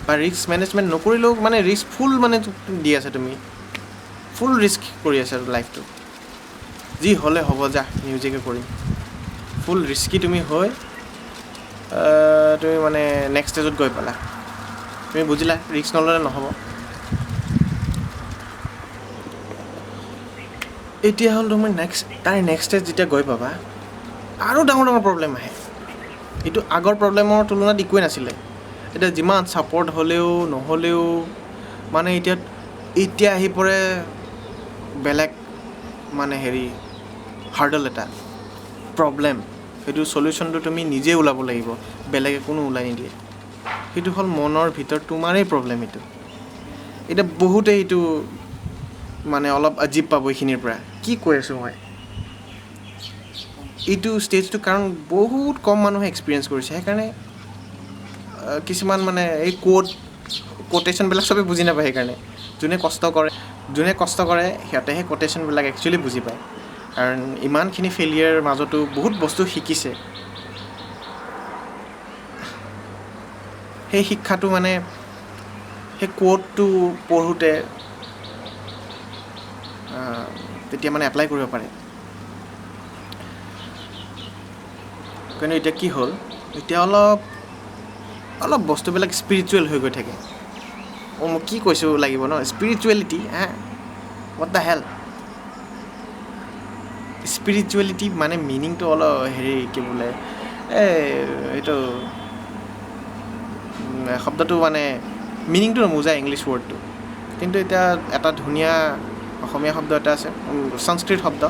বা ৰিস্ক মেনেজমেণ্ট নকৰিলেও মানে ৰিস্ক ফুল মানে দি আছে তুমি ফুল ৰিস্ক কৰি আছে লাইফটো যি হ'লে হ'ব যা মিউজিকে কৰিম ফুল ৰিস্কি তুমি হৈ তুমি মানে নেক্সট ষ্টেজত গৈ পালা তুমি বুজিলা ৰিস্ক নল'লে নহ'ব এতিয়া হ'ল তুমি নেক্সট ষ্টেজ যেতিয়া গৈ পাবা আৰু ডাঙৰ প্ৰব্লেম আহে এইটো আগৰ প্ৰব্লেমৰ তুলনাত একোৱেই নাছিলে এতিয়া যিমান ছাপৰ্ট হ'লেও নহ'লেও মানে এতিয়া আহি পৰে বেলেগ মানে হাৰ্ডল এটা প্ৰব্লেম সেইটো চলিউশ্যনটো তুমি নিজে ওলাব লাগিব বেলেগে কোনো ওলাই নিদিয়ে সেইটো হ'ল মনৰ ভিতৰত তোমাৰেই প্ৰব্লেম এতিয়া বহুতে এইটো মানে অলপ আজীৱ পাব এইখিনিৰ পৰা কি কৈ আছোঁ মই এইটো ষ্টেজটো কাৰণ বহুত কম মানুহে এক্সপিৰিয়েঞ্চ কৰিছে সেইকাৰণে কিছুমান মানে এই কোটেশ্যনবিলাক চবেই বুজি নাপায় সেইকাৰণে যোনে কষ্ট কৰে সিহঁতে সেই কোটেশ্যনবিলাক একচুৱেলি বুজি পায় কাৰণ ইমানখিনি ফেইলিয়াৰ মাজতো বহুত বস্তু শিকিছে সেই শিক্ষাটো মানে সেই কোটটো পঢ়োঁতে তেতিয়া মানে এপ্লাই কৰিব পাৰে কিন্তু এতিয়া কি হ'ল এতিয়া অলপ বস্তুবিলাক স্পিৰিচুৱেল হৈ গৈ থাকে মই কি কৈছোঁ লাগিব ন spirituality what the hell spirituality মানে মিনিংটো অলপ কি বোলে এইটো শব্দটো মানে মিনিংটো নুবুজায় ইংলিছ ৱৰ্ডটো কিন্তু এতিয়া এটা ধুনীয়া অসমীয়া শব্দ এটা আছে সংস্কৃত শব্দ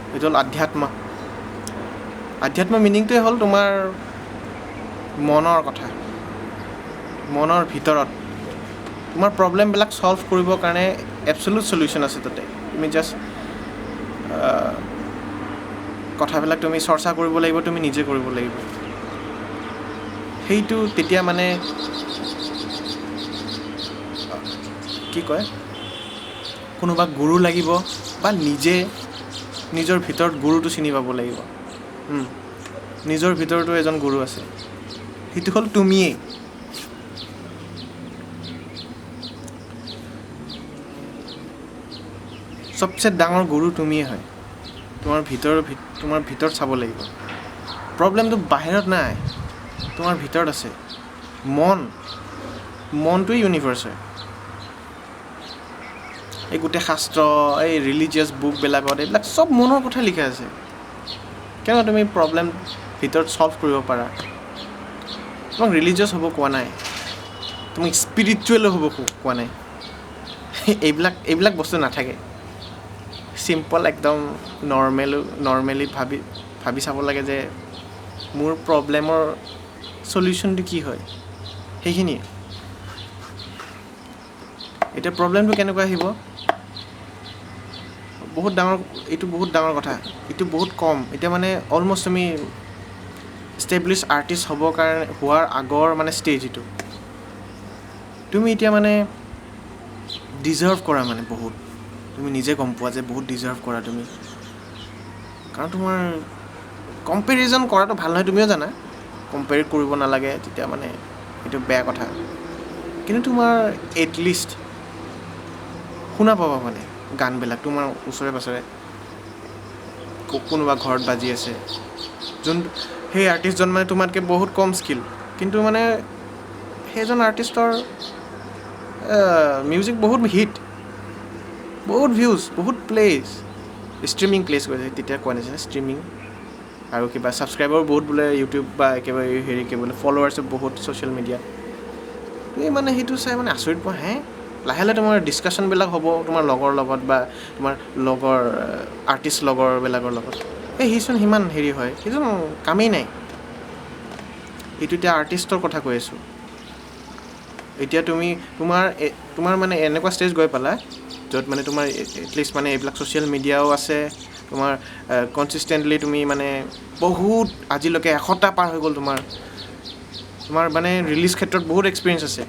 সেইটো হ'ল আধ্যাত্ম মিনিংটোৱে হ'ল তোমাৰ মনৰ কথা মনৰ ভিতৰত তোমাৰ প্ৰব্লেমবিলাক ছল্ভ কৰিবৰ কাৰণে এবছলিউট চলিউশ্যন আছে তাতে তুমি জাষ্ট কথাবিলাক তুমি চৰ্চা কৰিব লাগিব তুমি নিজে কৰিব লাগিব সেইটো তেতিয়া মানে কি কয় কোনোবা গুৰু লাগিব বা নিজৰ ভিতৰত গুৰুটো চিনি পাব লাগিব নিজৰ ভিতৰতো এজন গুৰু আছে সেইটো হ'ল তুমিয়েই চবচে ডাঙৰ গুৰু তুমিয়ে হয় তোমাৰ ভিতৰত চাব লাগিব প্ৰব্লেমটো বাহিৰত নাই তোমাৰ ভিতৰত আছে মনটোৱেই ইউনিভাৰ্চ হয় এই গোটেই শাস্ত্ৰ এই ৰিলিজিয়াছ বুকবিলাকত এইবিলাক চব মনৰ কথা লিখা আছে কেনেকৈ তুমি প্ৰব্লেম ভিতৰত ছল্ভ কৰিব পাৰা তোমাক ৰিলিজিয়াছ হ'ব কোৱা নাই তোমাক স্পিৰিচুৱেলো হ'ব কোৱা নাই এইবিলাক বস্তু নাথাকে চিম্পল একদম নৰ্মেলি ভাবি চাব লাগে যে মোৰ প্ৰব্লেমৰ সলিউশ্যনটো কি হয় সেইখিনিয়ে এতিয়া প্ৰব্লেমটো কেনেকৈ আহিব এইটো বহুত ডাঙৰ কথা এইটো বহুত কম এতিয়া মানে অলমষ্ট তুমি ষ্টেবলিছ আৰ্টিষ্ট হোৱাৰ আগৰ মানে ষ্টেজ এইটো তুমি এতিয়া মানে ডিজাৰ্ভ কৰা মানে বহুত তুমি নিজে গম পোৱা যে বহুত ডিজাৰ্ভ কৰা তুমি কাৰণ তোমাৰ কম্পেৰিজন কৰাটো ভাল নহয় তুমিও জানা কম্পেয়াৰ কৰিব নালাগে তেতিয়া মানে এইটো বেয়া কথা কিন্তু তোমাৰ এটলিষ্ট শুনা পাবা মানে গানবিলাক তোমাৰ ওচৰে পাছৰে কোনোবা ঘৰত বাজি আছে সেই আৰ্টিষ্টজন মানে তোমাতকৈ বহুত কম স্কিল কিন্তু মানে সেইজন আৰ্টিষ্টৰ মিউজিক বহুত হিট বহুত ভিউজ বহুত প্লেজ ষ্ট্ৰিমিং প্লেচ কৰিছে তেতিয়া কোৱা নিচিনা ষ্ট্ৰিমিং আৰু কিবা ছাবস্ক্ৰাইবাৰ বহুত বোলে ইউটিউব বা একেবাৰে বোলে ফলোৱাৰ্ছ বহুত ছ'চিয়েল মিডিয়াত তুমি মানে সেইটো চাই মানে আচৰিত পোৱা লাহে লাহে তোমাৰ ডিছকাশ্যনবিলাক হ'ব তোমাৰ লগৰ লগত বা তোমাৰ লগৰ আৰ্টিষ্ট লগৰবিলাকৰ লগত সিচোন সিমান হয় সেইজন কামেই নাই এইটো এতিয়া আৰ্টিষ্টৰ কথা কৈ আছোঁ এতিয়া তোমাৰ মানে এনেকুৱা ষ্টেজ গৈ পালা য'ত মানে তোমাৰ এটলিষ্ট মানে এইবিলাক ছ'চিয়েল মিডিয়াও আছে তোমাৰ কনচিষ্টেণ্টলি তুমি মানে বহুত আজিলৈকে 100টা পাৰ হৈ গ'ল তোমাৰ মানে ৰিলিজ ক্ষেত্ৰত বহুত এক্সপিৰিয়েঞ্চ আছে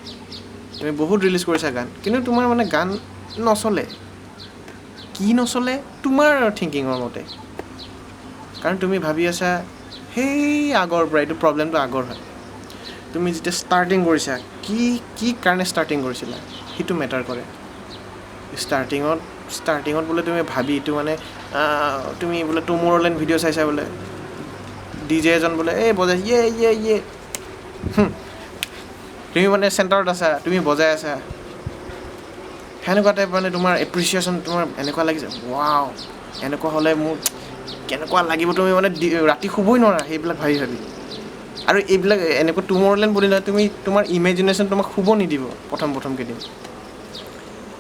তুমি বহুত ৰিলিজ কৰিছা গান কিন্তু তোমাৰ মানে গান নচলে কি নচলে তোমাৰ থিংকিঙৰ মতে কাৰণ তুমি ভাবি আছা সেই আগৰ পৰা এইটো প্ৰব্লেমটো আগৰ হয় তুমি যেতিয়া ষ্টাৰ্টিং কৰিছা কি কাৰণে ষ্টাৰ্টিং কৰিছিলা সেইটো মেটাৰ কৰে ষ্টাৰ্টিঙত বোলে তুমি ভাবি এইটো মানে তুমি বোলে টুমৰলেণ্ড ভিডিঅ' চাইছা বোলে DJ এজন বোলে বজাই ইয়ে তুমি মানে চেণ্টাৰত আছা তুমি বজাই আছা সেনেকুৱা টাইপ মানে তোমাৰ এপ্ৰিচিয়েশ্যন তোমাৰ এনেকুৱা লাগিছে ৱাও এনেকুৱা হ'লে মোৰ কেনেকুৱা লাগিব তুমি মানে ৰাতি শুবই নোৱাৰা সেইবিলাক ভাবি আৰু এইবিলাক এনেকুৱা টুমৰলেণ্ড বুলি নহয় তোমাৰ ইমেজিনেশ্যন তোমাক শুব নিদিব প্ৰথম কেইদিন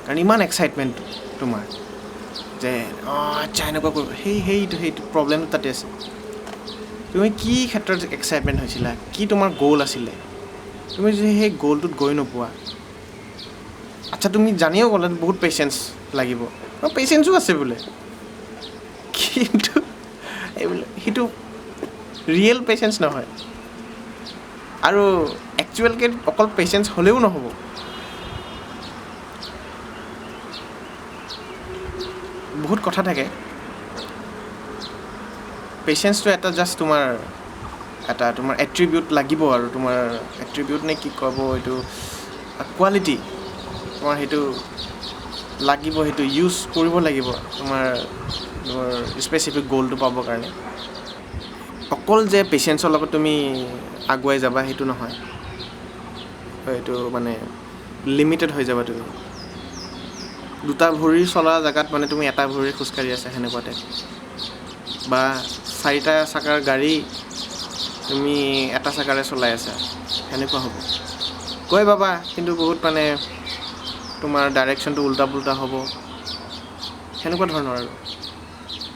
কাৰণ ইমান এক্সাইটমেণ্ট তোমাৰ যে আচ্ছা এনেকুৱা কৰিব সেইটো প্ৰব্লেমটো তাতে আছে তুমি কি ক্ষেত্ৰত এক্সাইটমেণ্ট হৈছিলা কি তোমাৰ গ'ল আছিলে তুমি যদি সেই গ'লটোত গৈ নোপোৱা আচ্ছা তুমি জানিও গ'লে বহুত পেচেঞ্চ লাগিব পেচেঞ্চো আছে বোলে কিন্তু এইবিলাক সেইটো ৰিয়েল পেচেঞ্চ নহয় আৰু একচুৱেলকৈ অকল পেচেঞ্চ হ'লেও নহ'ব বহুত কথা থাকে পেচেঞ্চটো এটা জাষ্ট তোমাৰ এট্ৰিবিউট লাগিব আৰু তোমাৰ এট্ৰিবিউট নে কি ক'ব এইটো কোৱালিটি তোমাৰ সেইটো লাগিব সেইটো ইউজ কৰিব লাগিব তোমাৰ স্পেচিফিক গ'লটো পাবৰ কাৰণে অকল যে পেচেঞ্চৰ লগত তুমি আগুৱাই যাবা সেইটো নহয় এইটো মানে লিমিটেড হৈ যাবা তুমি দুটা ভৰি চলা জেগাত মানে তুমি এটা ভৰি খোজকাঢ়ি আছা সেনেকুৱা টাইপ বা 4টা চকাৰ গাড়ী তুমি এটা চকাৰে চলাই আছা সেনেকুৱা হ'ব গৈ পাবা কিন্তু বহুত মানে তোমাৰ ডাইৰেকশ্যনটো উল্টা পুল্টা হ'ব সেনেকুৱা ধৰণৰ আৰু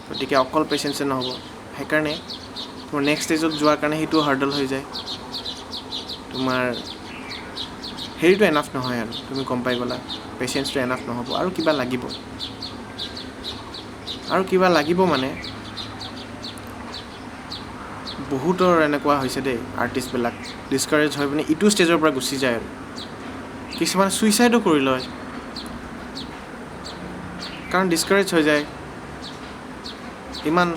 গতিকে অকল পেচেঞ্চে নহ'ব সেইকাৰণে তোমাৰ নেক্সট ষ্টেজত যোৱাৰ কাৰণে সেইটো হাৰ্ডল হৈ যায় তোমাৰ হেৰিটো এনাফ নহয় আৰু তুমি গম পাই গ'লা পেচেঞ্চটো এনাফ নহ'ব আৰু কিবা লাগিব মানে বহুতৰ এনেকুৱা হৈছে দেই আৰ্টিষ্টবিলাক ডিছকাৰেজ হৈ পিনে ইটো ষ্টেজৰ পৰা গুচি যায় আৰু কিছুমানে ছুইচাইডো কৰি লয় কাৰণ ডিছকাৰেজ হৈ যায় ইমান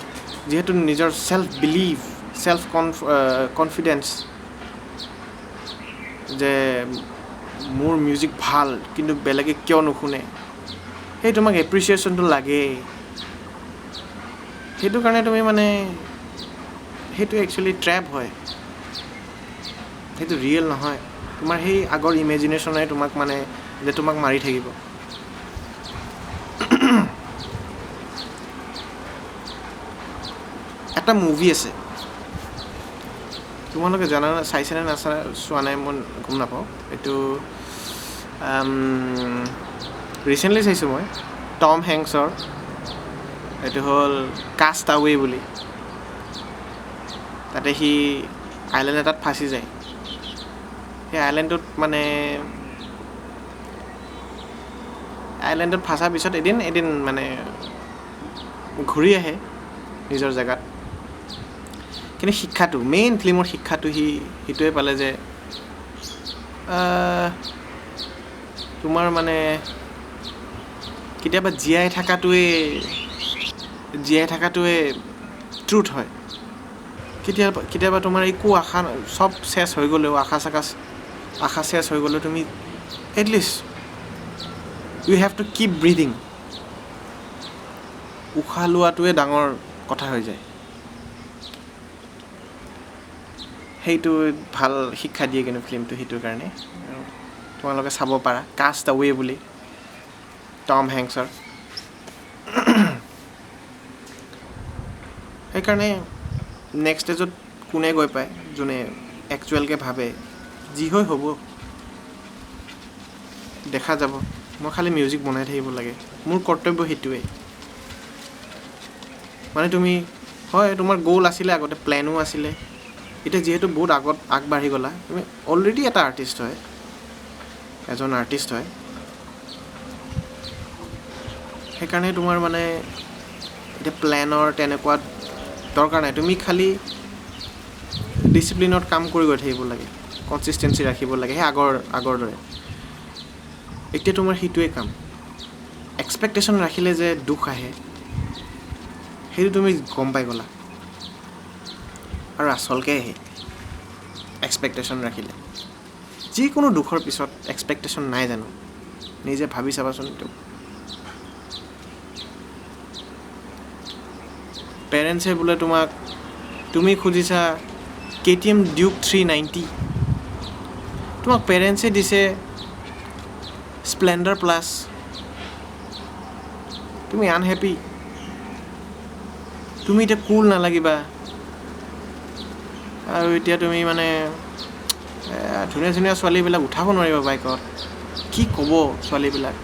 যিহেতু নিজৰ চেল্ফ কনফিডেঞ্চ যে মোৰ মিউজিক ভাল কিন্তু বেলেগে কিয় নুশুনে সেই তোমাক এপ্ৰিচিয়েশ্যনটো লাগেই সেইটো কাৰণে তুমি মানে সেইটো একচুৱেলি ট্ৰেপ হয় সেইটো ৰিয়েল নহয় তোমাৰ সেই আগৰ ইমেজিনেশ্যনে তোমাক মানে যে তোমাক মাৰি থাকিব এটা মুভি আছে তোমালোকে জানা চাইছেনে চোৱা নাই মই গম নাপাওঁ এইটো ৰিচেণ্টলি চাইছোঁ মই টম হেংছৰ, এইটো হ'ল কাষ্ট আৱে বুলি। তাতে সি আইলেণ্ড এটাত ফাঁচি যায়। সেই আইলেণ্ডটোত মানে আইলেণ্ডত ফচাৰ পিছত এদিন মানে ঘূৰি আহে নিজৰ জেগাত। কিন্তু শিক্ষাটো মেইন ফিল্মৰ শিক্ষাটো সেইটোৱে পালে যে তোমাৰ মানে কেতিয়াবা জীয়াই থকাটোৱে ট্ৰুথ হয়। কেতিয়াবা তোমাৰ একো আশা চব চেছ হৈ গ'লেও আশা চেছ হৈ গ'লেও তুমি at least you have to keep breathing. উশাহ লোৱাটোৱে ডাঙৰ কথা হৈ যায়। সেইটো ভাল শিক্ষা দিয়ে কিন্তু ফিল্মটো সেইটোৰ কাৰণে তোমালোকে চাব পাৰা, কাষ্ট আৱে বুলি, টম হেংছৰ। সেইকাৰণে নেক্সট ষ্টেজত কোনে গৈ পায়, যোনে একচুৱেলকৈ ভাবে যি হয় হ'ব, দেখা যাব। মই খালি মিউজিক বনাই থাকিব লাগে, মোৰ কৰ্তব্য সেইটোৱে। মানে তুমি হয় তোমাৰ গ'ল আছিলে আগতে, প্লেনো আছিলে, এতিয়া যিহেতু বহুত আগবাঢ়ি গ'লা, তুমি অলৰেডি এটা আৰ্টিষ্ট হয়, এজন আৰ্টিষ্ট হয়। সেইকাৰণে তোমাৰ মানে এতিয়া প্লেনৰ তেনেকুৱা দৰকাৰ নাই। তুমি খালি ডিচিপ্লিনত কাম কৰি গৈ থাকিব লাগে, কনচিষ্টেঞ্চি ৰাখিব লাগে, সেই আগৰ দৰে। এতিয়া তোমাৰ সেইটোৱে কাম। এক্সপেক্টেশ্যন ৰাখিলে যে দুখ আহে, সেইটো তুমি গম পাই গ'লা। আৰু আচলকৈ আহে এক্সপেক্টেশ্যন ৰাখিলে। যিকোনো দুখৰ পিছত এক্সপেক্টেশ্যন নাই জানো, নিজে ভাবি চাবাচোন। এইটো পেৰেণ্টছে বোলে তুমি খুজিছা KTM Duke 390, তোমাক পেৰেণ্টছে দিছে স্প্লেণ্ডাৰ প্লাছ, তুমি আনহেপি, তুমি এতিয়া কুল নালাগিবা। আৰু এতিয়া তুমি মানে ধুনীয়া ছোৱালীবিলাক উঠাব নোৱাৰিবা বাইকত, কি ক'ব ছোৱালীবিলাক।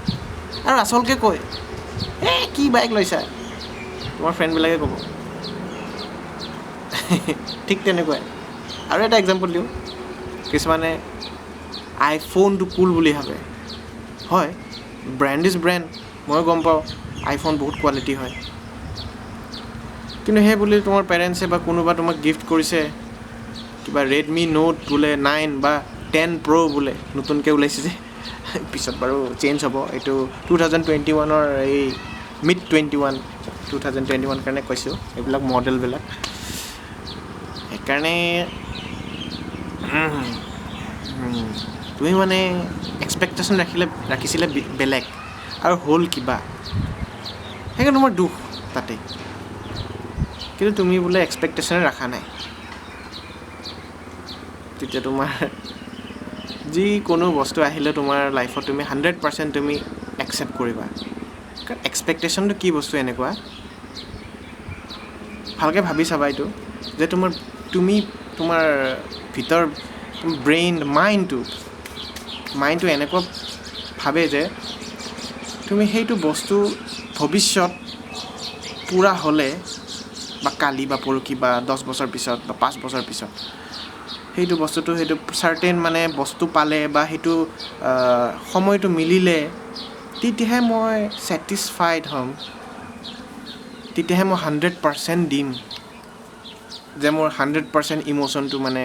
আৰু আচলকৈ কয় কি বাইক লৈছা, তোমাৰ ফ্ৰেণ্ডবিলাকে ক'ব। ঠিক তেনেকুৱাই। আৰু এটা এক্সাম্পল দিওঁ, কিছুমানে আইফোনটো কুল বুলি ভাবে। হয়, ব্ৰেণ্ড ইজ ব্ৰেণ্ড, ময়ো গম পাওঁ আইফোন বহুত কোৱালিটি হয়। কিন্তু সেই বুলি তোমাৰ পেৰেণ্টছে বা কোনোবা তোমাক গিফ্ট কৰিছে কিবা Redmi Note বোলে 9 বা 10 Pro বোলে, নতুনকৈ ওলাইছে যে, পিছত বাৰু চেঞ্জ হ'ব। এইটো 2021 এই মিড 2021 কাৰণে কৈছোঁ, এইবিলাক মডেলবিলাক। সেইকাৰণে তুমি মানে এক্সপেক্টেশ্যন ৰাখিছিলে বেলেগ আৰু হ'ল কিবা, সেইকাৰণে তোমাৰ দুখ তাতে। কিন্তু তুমি বোলে এক্সপেক্টেশ্যনে ৰখা নাই, তেতিয়া তোমাৰ যিকোনো বস্তু আহিলে তোমাৰ লাইফত তুমি 100% তুমি একচেপ্ট কৰিবা। কাৰণ এক্সপেক্টেশ্যনটো কি বস্তু এনেকুৱা, ভালকৈ ভাবি চাবা এইটো, যে তুমি তোমাৰ ভিতৰ ব্ৰেইন মাইণ্ডটো এনেকুৱা ভাবে যে তুমি সেইটো বস্তু ভৱিষ্যত পূৰা হ'লে, বা কালি বা পৰহি বা 10 বছৰ পিছত বা 5 বছৰ পিছত, সেইটো চাৰ্টেইন মানে বস্তু পালে বা সেইটো সময়টো মিলিলে, তেতিয়াহে মই ছেটিছফাইড হ'ম, তেতিয়াহে মই 100% দিম, যে মোৰ 100% ইম'শ্যনটো মানে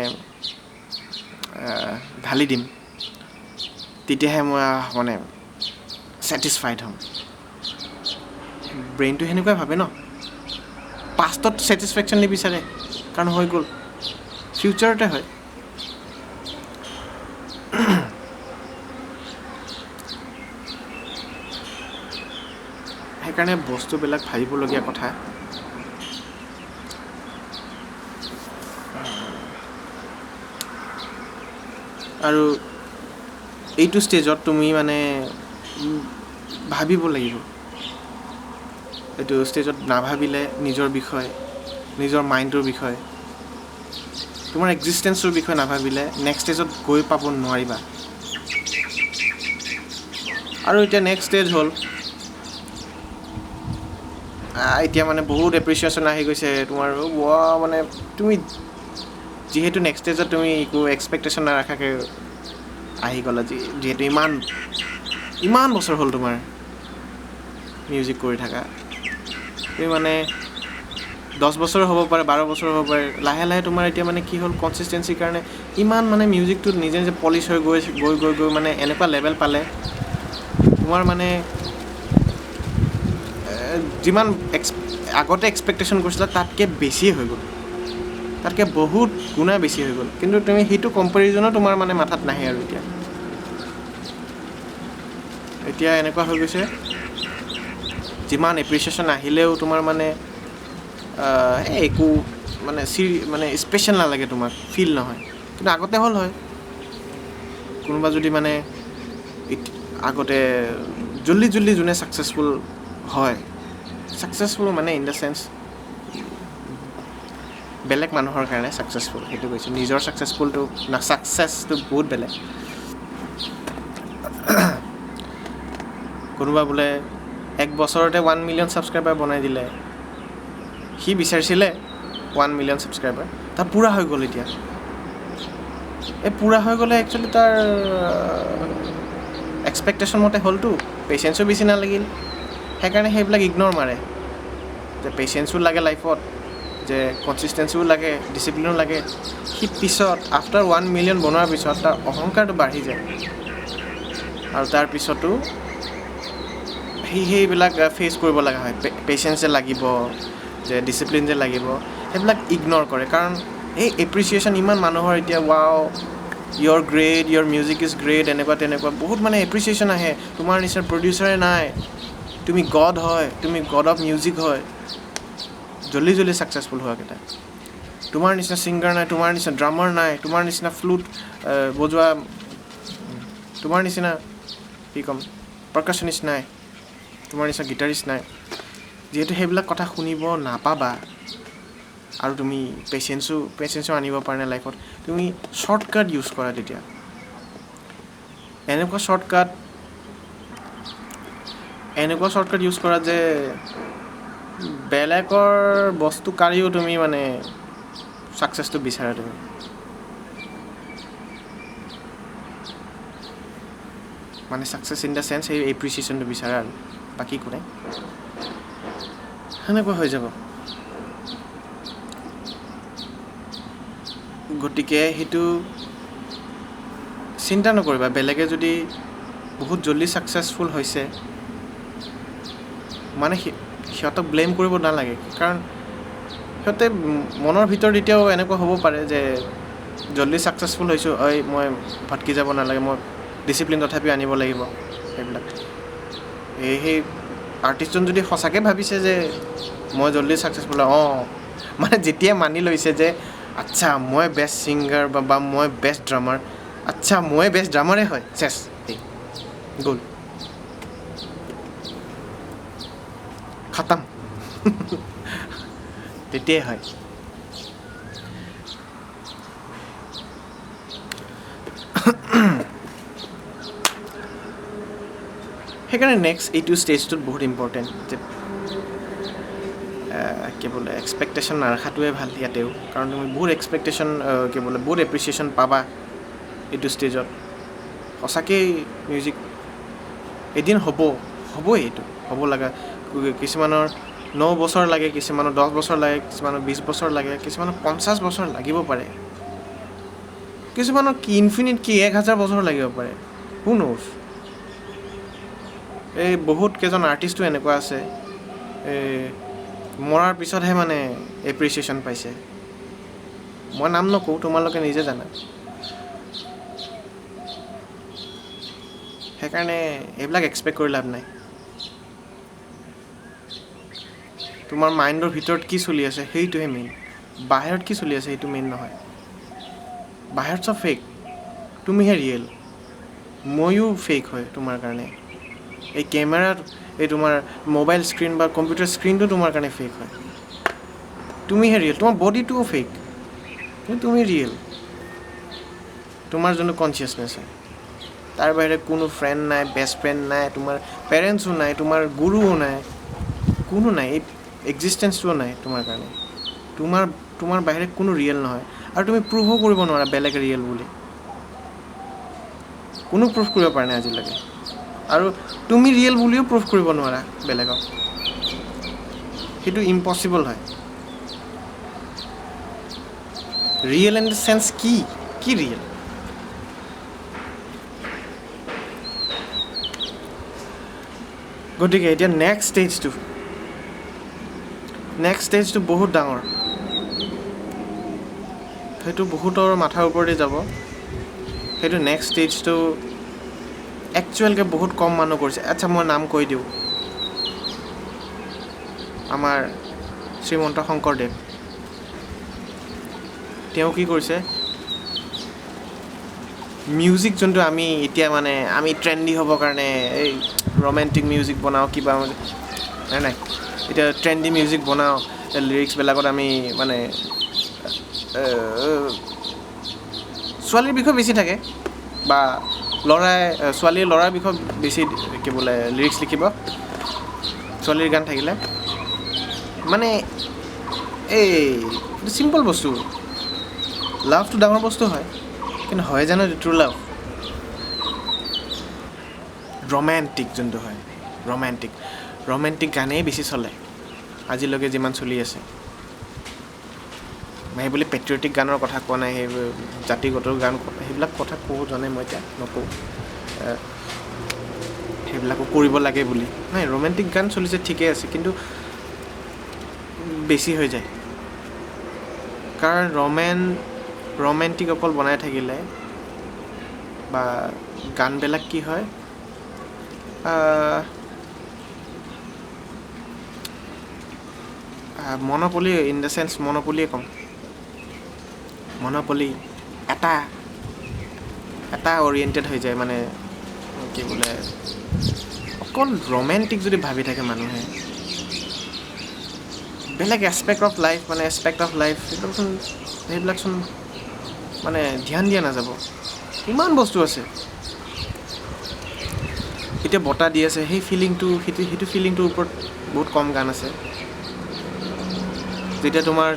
ঢালি দিম, তেতিয়াহে মই মানে ছেটিছফাইড হ'ম। ব্ৰেইনটো সেনেকুৱাই ভাবে ন। পাষ্টত ছেটিছফেকশ্যন নিবিচাৰে, কাৰণ হৈ গ'ল, ফিউচাৰতে হয়। সেইকাৰণে বস্তুবিলাক ভাবিবলগীয়া কথা। আৰু এইটো ষ্টেজত তুমি মানে ভাবিব লাগিব। এইটো ষ্টেজত নাভাবিলে নিজৰ বিষয়ে, নিজৰ মাইণ্ডটোৰ বিষয়ে, তোমাৰ এক্সিষ্টেঞ্চৰ বিষয়ে নাভাবিলে নেক্সট ষ্টেজত গৈ পাব নোৱাৰিবা। আৰু এতিয়া নেক্সট ষ্টেজ হ'ল এতিয়া মানে বহুত এপ্ৰিচিয়েশ্যন আহি গৈছে তোমাৰ মানে তুমি যিহেতু নেক্সট ষ্টেজত তুমি একো এক্সপেক্টেশ্যন নাৰাখাকৈ আহি গ'লা যিহেতু ইমান বছৰ হ'ল তোমাৰ মিউজিক কৰি থাকা তুমি মানে 10 বছৰ হ'ব পাৰে 12 বছৰ হ'ব পাৰে লাহে লাহে তোমাৰ এতিয়া মানে কি হ'ল কনচিষ্টেঞ্চিৰ কাৰণে ইমান মানে মিউজিকটো নিজে নিজে পলিচ হৈ গৈ মানে এনেকুৱা লেভেল পালে তোমাৰ মানে যিমান আগতে এক্সপেক্টেশ্যন কৰিছিলা তাতকৈ বেছি হৈ গ'ল তাতকৈ বহুত গুণা বেছি হৈ গ'ল কিন্তু তুমি সেইটো কম্পেৰিজনো তোমাৰ মানে মাথাত নাহে আৰু এতিয়া এনেকুৱা হৈ গৈছে যিমান এপ্ৰিচিয়েশ্যন আহিলেও তোমাৰ মানে একো মানে মানে স্পেচিয়েল নালাগে তোমাক ফিল নহয় কিন্তু আগতে হ'ল হয় কোনোবা যদি মানে আগতে জল্দি যোনে ছাকচেছফুল হয় ছাকচেছফুল মানে ইন দ্য চেন্স বেলেগ মানুহৰ কাৰণে ছাকচেছফুল সেইটো কৈছোঁ নিজৰ ছাকচেছফুলটো ছাকচেছটো বহুত বেলেগ কোনোবা বোলে 1 বছৰতে 1 মিলিয়ন ছাবস্ক্ৰাইবাৰ বনাই দিলে সি বিচাৰিছিলে 1 মিলিয়ন ছাবস্ক্ৰাইবাৰ তাৰ পূৰা হৈ গ'ল এতিয়া পূৰা হৈ গ'লে একচুৱেলি তাৰ এক্সপেক্টেশ্যন মতে হ'লতো পেচেঞ্চো বেছি নালাগিল সেইকাৰণে সেইবিলাক ইগন'ৰ মাৰে যে পেচেঞ্চো লাগে লাইফত যে কনচিষ্টেঞ্চিও লাগে ডিচিপ্লিনো লাগে সি পিছত আফটাৰ 1 মিলিয়ন বনোৱাৰ পিছত তাৰ অহংকাৰটো বাঢ়ি যায় আৰু তাৰপিছতো সেইবিলাক ফেচ কৰিব লগা হয় পেচেঞ্চ যে লাগিব যে ডিচিপ্লিন যে লাগিব সেইবিলাক ইগন'ৰ কৰে কাৰণ এই এপ্ৰিচিয়েশ্যন ইমান মানুহৰ এতিয়া wow your great your music is great এনেকুৱা তেনেকুৱা বহুত মানে এপ্ৰিচিয়েশ্যন আহে তোমাৰ নিচিনা প্ৰডিউচাৰে নাই তুমি গড হয় তুমি গড অফ মিউজিক হয় জল্দি ছাকচেছফুল হোৱাকেইটা তোমাৰ নিচিনা ছিংগাৰ নাই তোমাৰ নিচিনা ড্ৰামাৰ নাই তোমাৰ নিচিনা ফ্লুট বজোৱা তোমাৰ নিচিনা কি ক'ম পাৰ্কাছনিষ্ট নাই তোমাৰ নিচিনা গিটাৰিষ্ট নাই যিহেতু সেইবিলাক কথা শুনিব নাপাবা আৰু তুমি পেচেঞ্চো আনিব পৰা নাই লাইফত তুমি শ্বৰ্টকাট ইউজ কৰা তেতিয়া এনেকুৱা শ্বৰ্টকাট ইউজ কৰা যে বেলেগৰ বস্তু কাঢ়িও তুমি মানে ছাকচেছটো বিচাৰা তুমি মানে ছাকচেছ ইন দ্য চেন্স সেই এপ্ৰিচিয়েশ্যনটো বিচাৰা আৰু বাকী একো নাই সেনেকুৱা হৈ যাব গতিকে সেইটো চিন্তা নকৰিবা বেলেগে যদি বহুত জল্দি ছাকচেছফুল হৈছে মানে সিহঁতক ব্লেম কৰিব নালাগে কাৰণ সিহঁতে মনৰ ভিতৰত এতিয়াও এনেকুৱা হ'ব পাৰে যে জল্দি ছাকচেছফুল হৈছোঁ মই ভটকি যাব নালাগে মই ডিচিপ্লিন তথাপিও আনিব লাগিব সেইবিলাক সেই আৰ্টিষ্টজন যদি সঁচাকৈ ভাবিছে যে মই জল্দি ছাকচেছফুল মানে যেতিয়া মানি লৈছে যে আচ্ছা মই বেষ্ট ছিংগাৰ বা মই বেষ্ট ড্ৰামাৰ আচ্ছা মই বেষ্ট ড্ৰামাৰে হয় চেছ গ'ল খতম তেতিয়াই হয় সেইকাৰণে নেক্সট এইটো ষ্টেজটোত বহুত ইম্পৰ্টেণ্ট যে কি বোলে এক্সপেক্টেশ্যন নাৰাখাটোৱে ভাল ইয়াতেও কাৰণ তুমি বহুত এক্সপেক্টেশ্যন বহুত এপ্ৰিচিয়েশ্যন পাবা এইটো ষ্টেজত সঁচাকেই মিউজিক এদিন হ'বই এইটো হ'ব লগা কিছুমানৰ 9 বছৰ লাগে কিছুমানৰ 10 বছৰ লাগে কিছুমানৰ 20 বছৰ লাগে কিছুমানৰ 50 বছৰ লাগিব পাৰে কিছুমানৰ ইনফিনিট 1000 বছৰ লাগিব পাৰে হু ন'জ এই বহুত কেইজন আৰ্টিষ্টো এনেকুৱা আছে মৰাৰ পিছতহে মানে এপ্ৰিচিয়েশ্যন পাইছে মই নাম নকওঁ তোমালোকে নিজে জানা সেইকাৰণে এইবিলাক এক্সপেক্ট কৰি লাভ নাই তোমাৰ মাইণ্ডৰ ভিতৰত কি চলি আছে সেইটোহে মেইন বাহিৰত কি চলি আছে সেইটো মেইন নহয় বাহিৰত চব ফেক তুমিহে ৰিয়েল ময়ো ফেক হয় তোমাৰ কাৰণে এই কেমেৰাত এই তোমাৰ মোবাইল স্ক্ৰীণ বা কম্পিউটাৰ স্ক্ৰীণটো তোমাৰ কাৰণে ফেক হয় তুমিহে ৰিয়েল তোমাৰ বডিটোও ফেক কিন্তু তুমি ৰিয়েল তোমাৰ যোনটো কনচিয়াছনেছ হয় তাৰ বাহিৰে কোনো ফ্ৰেণ্ড নাই, বেষ্ট ফ্ৰেণ্ড নাই, তোমাৰ পেৰেণ্টছো নাই, তোমাৰ গুৰুও নাই, কোনো নাই, এই এক্সিষ্টেঞ্চটোও নাই তোমাৰ কাৰণে। তোমাৰ বাহিৰে কোনো ৰিয়েল নহয়, আৰু তুমি প্ৰুভো কৰিব নোৱাৰা বেলেগ ৰিয়েল বুলি। কোনো প্ৰুভ কৰিব পৰা নাই আজিলৈকে, আৰু তুমি ৰিয়েল বুলিও প্ৰুভ কৰিব নোৱাৰা বেলেগক, সেইটো ইম্পচিবল হয়। ৰিয়েল ইন দ্য চেন্স কি ৰিয়েল? গতিকে এতিয়া নেক্সট ষ্টেজটো বহুত ডাঙৰ, সেইটো বহুতৰ মাথাৰ ওপৰতে যাব। সেইটো নেক্সট ষ্টেজটো একচুৱেলকৈ বহুত কম মানুহ কৰিছে। আচ্ছা, মই নাম কৈ দিওঁ, আমাৰ শ্ৰীমন্ত শংকৰদেৱ। তেওঁ কি কৰিছে, মিউজিক যোনটো আমি এতিয়া মানে আমি ট্ৰেণ্ডি হ'বৰ কাৰণে এই ৰোমেণ্টিক মিউজিক বনাওঁ, কিবা নাই, এতিয়া ট্ৰেণ্ডি মিউজিক বনাওঁ, লিৰিক্সবিলাকত আমি মানে ছোৱালীৰ বিষয়ে বেছি থাকে, বা ছোৱালীৰ ল'ৰাৰ বিষয়ে বেছি কি বোলে লিৰিক্স লিখিব, ছোৱালীৰ গান থাকিলে। মানে এই চিম্পল বস্তু, লাভটো ডাঙৰ বস্তু হয়, কিন্তু হয় জানো ট্ৰু লাভ? ৰোমেণ্টিক যোনটো হয়, ৰোমেণ্টিক গানেই বেছি চলে আজিলৈকে, যিমান চলি আছে। মই সেইবুলি পেট্ৰিয়টিক গানৰ কথা কোৱা নাই, সেইবোৰ জাতিগত গান, সেইবিলাক কথা ক'ব জানে, মই এতিয়া নকওঁ সেইবিলাকো কৰিব লাগে বুলি। নাই, ৰোমেণ্টিক গান চলিছে ঠিকেই আছে, কিন্তু বেছি হৈ যায়, কাৰণ ৰোমেণ্টিক অকল বনাই থাকিলে বা গানবিলাক কি হয়, মনোপলি, ইন দ্য চেন্স মনোপলিয়ে ক'ম, মনোপলি এটা অৰিয়েণ্টেড হৈ যায়, মানে কি বোলে অকল ৰোমেণ্টিক যদি ভাবি থাকে মানুহে, বেলেগ এছপেক্ট অফ লাইফ সেইবিলাকচোন মানে ধ্যান দিয়া নাযাব। ইমান বস্তু আছে, এতিয়া বতাহ দি আছে, সেই সেইটো ফিলিংটোৰ ওপৰত বহুত কম গান আছে। যেতিয়া তোমাৰ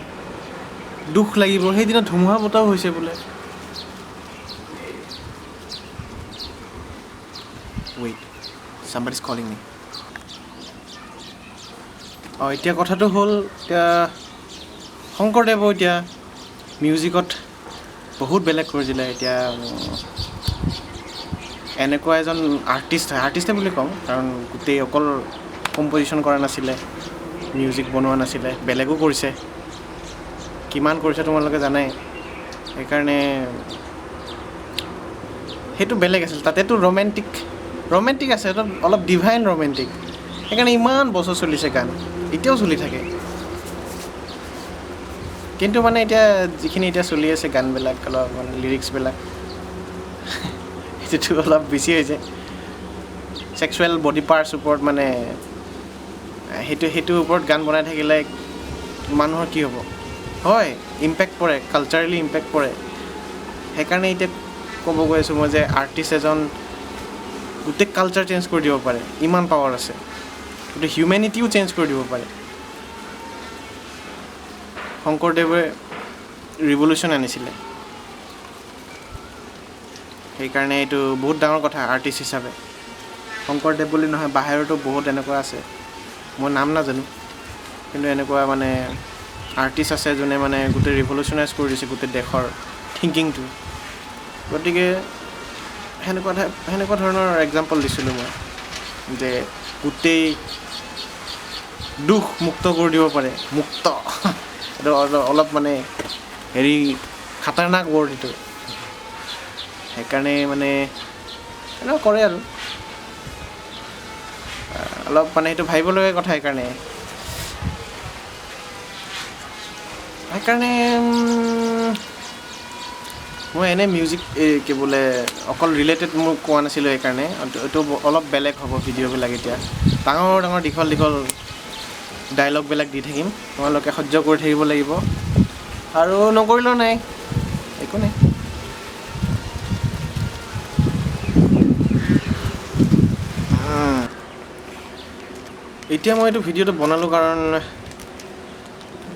দুখ লাগিব, সেইদিনা ধুমুহা বতাহো হৈছে বোলে। Wait, somebody is calling me. এতিয়া কথাটো হ'ল, এতিয়া শংকৰদেৱো এতিয়া মিউজিকত বহুত বেলেগ কৰি দিলে। এতিয়া এনেকুৱা এজন আৰ্টিষ্টে বুলি কওঁ, কাৰণ গোটেই অকল কম্পজিশ্যন কৰা নাছিলে, মিউজিক বনোৱা নাছিলে, বেলেগো কৰিছে, কিমান কৰিছে তোমালোকে জানাই। সেইকাৰণে সেইটো বেলেগ আছিল, তাতেতো ৰোমেণ্টিক আছে, অলপ ডিভাইন ৰোমেণ্টিক, সেইকাৰণে ইমান বছৰ চলিছে গান, এতিয়াও চলি থাকে। কিন্তু মানে এতিয়া যিখিনি এতিয়া চলি আছে গানবিলাক, অলপ মানে লিৰিক্সবিলাক সেইটো অলপ বেছি হৈছে, ছেক্সুৱেল বডি পাৰ্টছ ওপৰত, মানে সেইটোৰ ওপৰত গান বনাই থাকিলে মানুহৰ কি হ'ব? হয়, ইম্পেক্ট পৰে, কালচাৰেলি ইম্পেক্ট পৰে। সেইকাৰণে এতিয়া ক'ব গৈ আছোঁ মই যে আৰ্টিষ্ট এজন গোটেই কালচাৰ চেঞ্জ কৰি দিব পাৰে, ইমান পাৱাৰ আছে, গোটেই হিউমেনিটিও চেঞ্জ কৰি দিব পাৰে। শংকৰদেৱে ৰিভলিউশ্যন আনিছিলে, সেইকাৰণে এইটো বহুত ডাঙৰ কথা আৰ্টিষ্ট হিচাপে। শংকৰদেৱ বুলি নহয়, বাহিৰতো বহুত এনেকুৱা আছে, মই নাম নাজানো, কিন্তু এনেকুৱা মানে আৰ্টিষ্ট আছে যোনে মানে গোটেই ৰিভলিউশ্যনাইজ কৰি দিছে গোটেই দেশৰ থিংকিংটো। গতিকে সেনেকুৱা ধৰণৰ এক্সাম্পল দিছিলোঁ মই, যে গোটেই দুখ মুক্ত কৰি দিব পাৰে, মুক্ত এইটো অলপ মানে খাতাৰনাক ৱৰ্ড এইটো। সেইকাৰণে মানে এনেকুৱা কৰে আৰু অলপ মানে সেইটো ভাবিবলগীয়া কথা। সেইকাৰণে মই এনেই মিউজিক কি বোলে অকল ৰিলেটেড মই কোৱা নাছিলোঁ, সেইকাৰণে এইটো অলপ বেলেগ হ'ব ভিডিঅ'বিলাক। এতিয়া ডাঙৰ দীঘল ডাইলগবিলাক দি থাকিম, তোমালোকে সহ্য কৰি থাকিব লাগিব, আৰু নকৰিলেও নাই, একো নাই। এতিয়া মই এইটো ভিডিঅ'টো বনালোঁ কাৰণ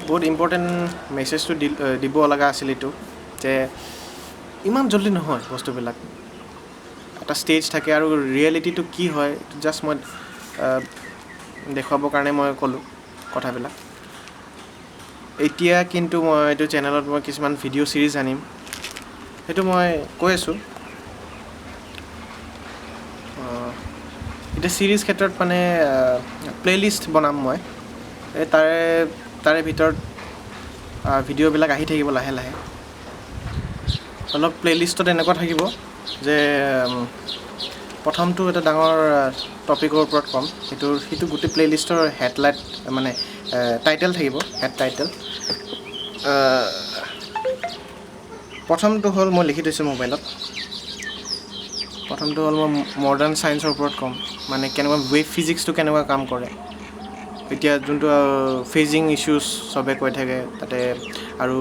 বহুত ইম্পৰ্টেণ্ট মেছেজটো দিব লগা আছিল এইটো যে ইমান জল্দি নহয় বস্তুবিলাক এটা ষ্টেজ থাকে আৰু ৰিয়েলিটিটো কি হয় জাষ্ট মই দেখুৱাবৰ কাৰণে মই ক'লোঁ কথাবিলাক এতিয়া কিন্তু মই এইটো চেনেলত মই কিছুমান ভিডিঅ' ছিৰিজ আনিম সেইটো মই কৈ আছোঁ এতিয়া ছিৰিজ ক্ষেত্ৰত মানে প্লে'লিষ্ট বনাম মই এই তাৰে ভিতৰত ভিডিঅ'বিলাক আহি থাকিব লাহে লাহে অলপ প্লে'লিষ্টত এনেকুৱা থাকিব যে প্ৰথমটো এটা ডাঙৰ টপিকৰ ওপৰত ক'ম সেইটো গোটেই প্লে'লিষ্টৰ হেডলাইট মানে টাইটেল থাকিব হেড টাইটেল প্ৰথমটো হ'ল মই লিখি থৈছোঁ মোবাইলত প্ৰথমটো হ'ল মই মডাৰ্ণ ছায়েন্সৰ ওপৰত ক'ম মানে কেনেকুৱা ৱেভ ফিজিক্সটো কেনেকুৱা কাম কৰে এতিয়া যোনটো ফেজিং ইছ্যুজ চবে কৈ থাকে তাতে আৰু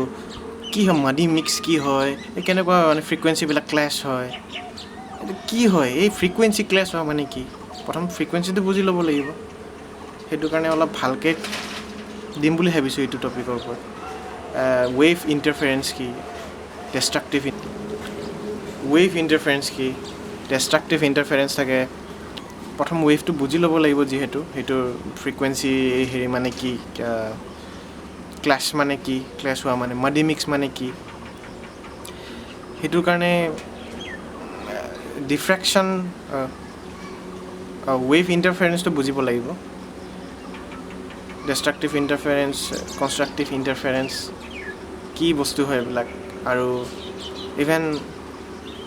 কি হয় মাডি মিক্স কি হয় এই কেনেকুৱা মানে ফ্ৰিকুৱেঞ্চিবিলাক ক্লেছ হয় এইটো কি হয় এই ফ্ৰিকুৱেঞ্চি ক্লেছ হোৱা মানে কি প্ৰথম ফ্ৰিকুৱেঞ্চিটো বুজি ল'ব লাগিব সেইটো কাৰণে অলপ ভালকৈ দিম বুলি ভাবিছোঁ এইটো টপিকৰ ওপৰত ৱেভ ইণ্টাৰফেৰেঞ্চ কি ডেষ্ট্ৰাকটিভ ইণ্টাৰফেৰেঞ্চ থাকে প্ৰথম ৱেভটো বুজি ল'ব লাগিব যিহেতু সেইটোৰ ফ্ৰিকুৱেঞ্চি হেৰি মানে কি ক্লেছ মানে কি ক্লেছ হোৱা মানে মাডি মিক্স মানে কি সেইটোৰ কাৰণে ডিফ্ৰেকশ্যন ৱেভ ইণ্টাৰফেৰেঞ্চটো বুজিব লাগিব ডেষ্ট্ৰাকটিভ ইণ্টাৰফেৰেঞ্চ কনষ্ট্ৰাকটিভ ইণ্টাৰফেৰেঞ্চ কি বস্তু হয় এইবিলাক আৰু ইভেন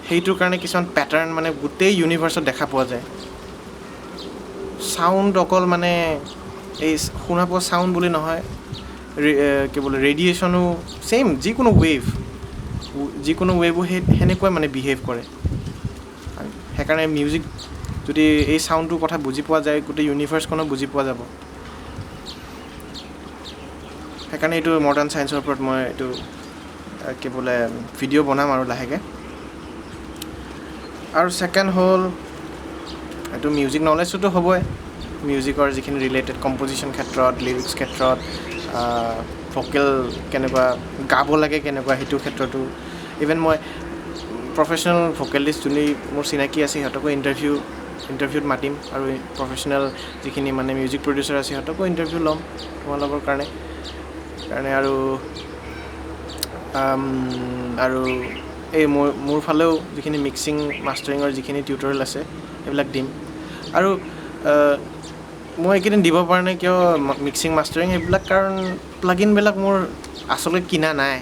সেইটোৰ কাৰণে কিছুমান পেটাৰ্ণ মানে গোটেই ইউনিভাৰ্চত দেখা পোৱা যায় চাউণ্ড অকল মানে এই শুনা পোৱা চাউণ্ড বুলি নহয় কি বোলে ৰেডিয়েশ্যনো ছেইম যিকোনো ৱেভো সেনেকুৱাই মানে বিহেভ কৰে সেইকাৰণে মিউজিক যদি এই চাউণ্ডটোৰ কথা বুজি পোৱা যায় গোটেই ইউনিভাৰ্চখনো বুজি পোৱা যাব সেইকাৰণে এইটো মডাৰ্ণ ছায়েন্সৰ ওপৰত মই এইটো কি বোলে ভিডিঅ' বনাম আৰু লাহেকৈ আৰু ছেকেণ্ড হ'ল এইটো মিউজিক নলেজটোতো হ'বই মিউজিকৰ যিখিনি ৰিলেটেড কম্প'জিশ্যন ক্ষেত্ৰত লিৰিক্স ক্ষেত্ৰত ভোকেল কেনেকুৱা গাব লাগে কেনেকুৱা সেইটো ক্ষেত্ৰতো ইভেন মই প্ৰফেচনেল ভোকেলিষ্ট যোনে মোৰ চিনাকি আছে সিহঁতকো ইণ্টাৰভিউত মাতিম আৰু প্ৰফেচনেল যিখিনি মানে মিউজিক প্ৰডিউচাৰ আছে সিহঁতকো ইণ্টাৰভিউ ল'ম তোমালোকৰ কাৰণে আৰু এই মোৰ ফালেও যিখিনি মিক্সিং মাষ্টাৰিঙৰ যিখিনি টিউটৰিয়েল আছে সেইবিলাক দিম আৰু মই এইকেইদিন দিব পৰা নাই কিয় মিক্সিং মাষ্টাৰিং সেইবিলাক কাৰণ প্লাগইনবিলাক মোৰ আচলতে কিনা নাই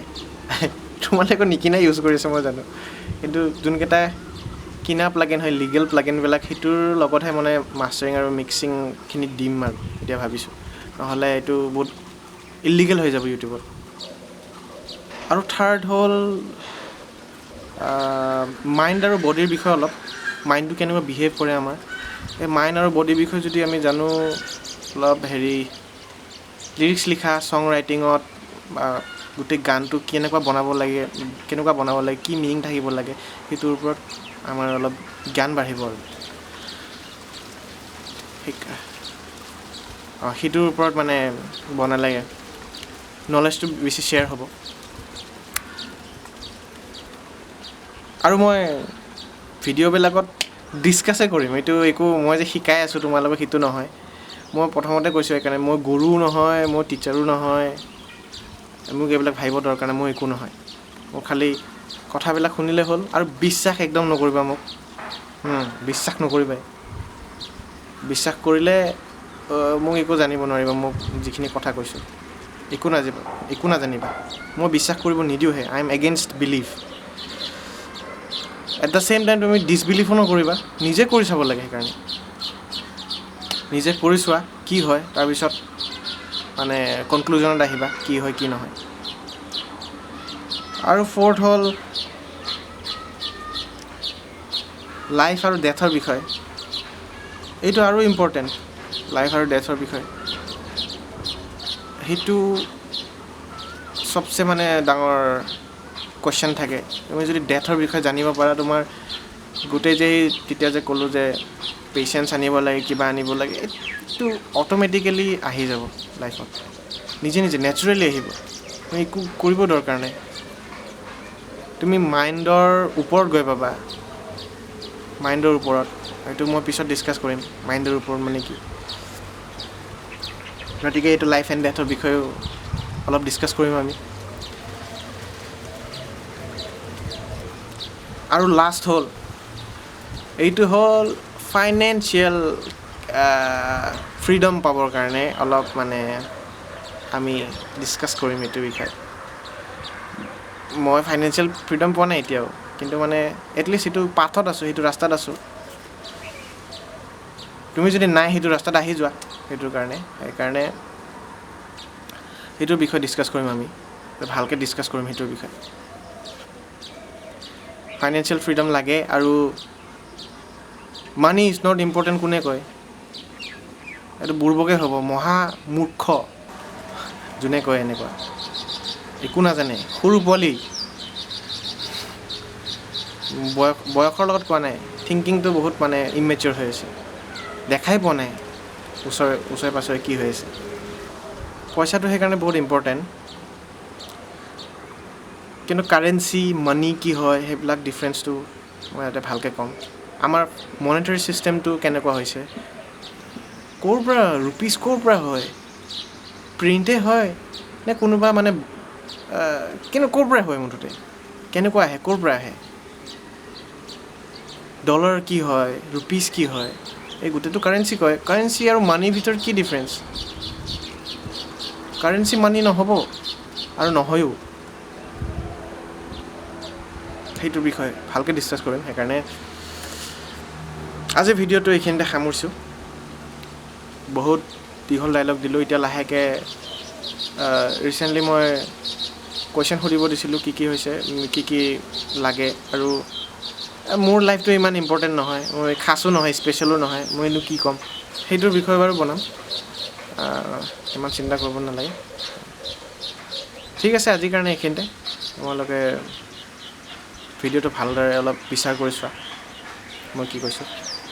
তোমালোকে নিকিনা ইউজ কৰিছে মই জানো কিন্তু যোনকেইটা কিনা প্লাগইন হয় লিগেল প্লাগইনবিলাক সেইটোৰ লগতহে মানে মাষ্টাৰিং আৰু মিক্সিংখিনি দিম আৰু এতিয়া ভাবিছোঁ নহ'লে এইটো বহুত ইলিগেল হৈ যাব ইউটিউবত আৰু থাৰ্ড হ'ল মাইণ্ড আৰু বডিৰ বিষয়ে অলপ মাইণ্ডটো কেনেকুৱা বিহেভ কৰে আমাৰ এই মাইণ্ড আৰু বডিৰ বিষয়ে যদি আমি জানো অলপ লিৰিক্স লিখা ছং ৰাইটিঙত বা গোটেই গানটো কেনেকুৱা বনাব লাগে কি মিনিং থাকিব লাগে সেইটোৰ ওপৰত আমাৰ অলপ জ্ঞান বাঢ়িব আৰু সেইটোৰ ওপৰত মানে বনালে নলেজটো বেছি শ্বেয়াৰ হ'ব আৰু মই ভিডিঅ'বিলাকত ডিছকাছে কৰিম এইটো একো মই যে শিকাই আছোঁ তোমালোকক সেইটো নহয় মই প্ৰথমতে কৈছোঁ সেইকাৰণে মই গুৰুও নহয় মই টিচাৰো নহয় মোক এইবিলাক ভাবিব দৰকাৰ নাই মই একো নহয় মোক খালি কথাবিলাক শুনিলে হ'ল আৰু বিশ্বাস একদম নকৰিবা মোক বিশ্বাস নকৰিবাই বিশ্বাস কৰিলে মোক একো জানিব নোৱাৰিবা মোক যিখিনি কথা কৈছোঁ একো নাজানিবা মই বিশ্বাস কৰিব নিদিওঁহে I am against believe at the same time তুমি ডিছবিলিভো নকৰিবা নিজে কৰি চাব লাগে সেইকাৰণে নিজে কৰি চোৱা কি হয় তাৰপিছত মানে কনক্লুজনত আহিবা কি হয় কি নহয় আৰু ফ'ৰ্থ হ'ল লাইফ আৰু ডেথৰ বিষয়ে এইটো আৰু ইম্পৰ্টেণ্ট লাইফ আৰু ডেথৰ বিষয়ে সেইটো চবচে মানে ডাঙৰ কুৱেশ্যন থাকে তুমি যদি ডেথৰ বিষয়ে জানিব পাৰা তোমাৰ গোটেই যে তেতিয়া যে ক'লোঁ যে পেচেঞ্চ আনিব লাগে কিবা আনিব লাগে পিচটো অট'মেটিকেলি আহি যাব লাইফত, নিজে নিজে নেচাৰেলি আহিব, তুমি একো কৰিব দৰকাৰ নাই। তুমি মাইণ্ডৰ ওপৰত গৈ পাবা, মাইণ্ডৰ ওপৰত। এইটো মই পিছত ডিছকাছ কৰিম, মাইণ্ডৰ ওপৰত মানে কি। গতিকে এইটো লাইফ এণ্ড ডেথৰ বিষয়েও অলপ ডিছকাছ কৰিম আমি। আৰু লাষ্ট হ'ল, এইটো হ'ল ফাইনেন্সিয়েল ফ্ৰীডম পাবৰ কাৰণে অলপ মানে আমি ডিছকাছ কৰিম এইটো বিষয়ে। মই ফাইনেন্সিয়েল ফ্ৰীডম পোৱা নাই এতিয়াও, কিন্তু মানে এটলিষ্ট সেইটো পাথত আছোঁ, সেইটো ৰাস্তাত আছোঁ। তুমি যদি নাই সেইটো ৰাস্তাত আহি যোৱা, সেইকাৰণে সেইটোৰ বিষয়ে ডিছকাছ কৰিম আমি, ভালকৈ ডিছকাছ কৰিম সেইটোৰ বিষয়ে। ফাইনেন্সিয়েল ফ্ৰীডম লাগে, আৰু মানি ইজ নট ইম্পৰ্টেণ্ট কোনে কয়? এইটো বুৰ্বকে হ'ব, মহা মূৰ্খ যোনে কয় এনেকুৱা, একো নাজানে, সৰু পোৱালি, বয়সৰ লগত কোৱা নাই, থিংকিংটো বহুত মানে ইমেচিয়ৰ হৈ আছে, দেখাই পোৱা নাই ওচৰে পাছৰে কি হৈ আছে। পইচাটো সেইকাৰণে বহুত ইম্পৰ্টেণ্ট, কিন্তু কাৰেঞ্চি মানি কি হয় সেইবিলাক ডিফাৰেঞ্চটো মই ইয়াতে ভালকৈ ক'ম। আমাৰ মনিটাৰী ছিষ্টেমটো কেনেকুৱা হৈছে, ক'ৰ পৰা ৰুপিজ ক'ৰ পৰা হয়, প্ৰিণ্টে হয় নে কোনোবা মানে ক'ৰ পৰা হয়, মুঠতে কেনেকুৱা আহে, ক'ৰ পৰা আহে, ডলাৰ কি হয়, ৰুপিজ কি হয়, এই গোটেইটো কাৰেঞ্চি কয়। কাৰেঞ্চি আৰু মানিৰ ভিতৰত কি ডিফাৰেঞ্চ? কাৰেঞ্চি মানি নহ'ব আৰু নহয়ো। সেইটোৰ বিষয়ে ভালকৈ ডিছকাছ কৰিম। সেইকাৰণে আজি ভিডিঅ'টো এইখিনিতে সামৰিছোঁ। বহুত দীঘল ডাইলগ দিলোঁ। এতিয়া লাহেকৈ ৰিচেণ্টলি মই কুৱেশ্যন সুধিব দিছিলোঁ, কি হৈছে, কি লাগে, আৰু মোৰ লাইফটো ইমান ইম্পৰ্টেণ্ট নহয়, মই খাচো নহয়, স্পেচিয়েলো নহয়, মইনো কি ক'ম, সেইটোৰ বিষয়ে বাৰু বনাম, ইমান চিন্তা কৰিব নালাগে। ঠিক আছে, আজিৰ কাৰণে এইখিনিতে। তোমালোকে ভিডিঅ'টো ভালদৰে অলপ বিচাৰ কৰি চোৱা মই কি কৈছোঁ।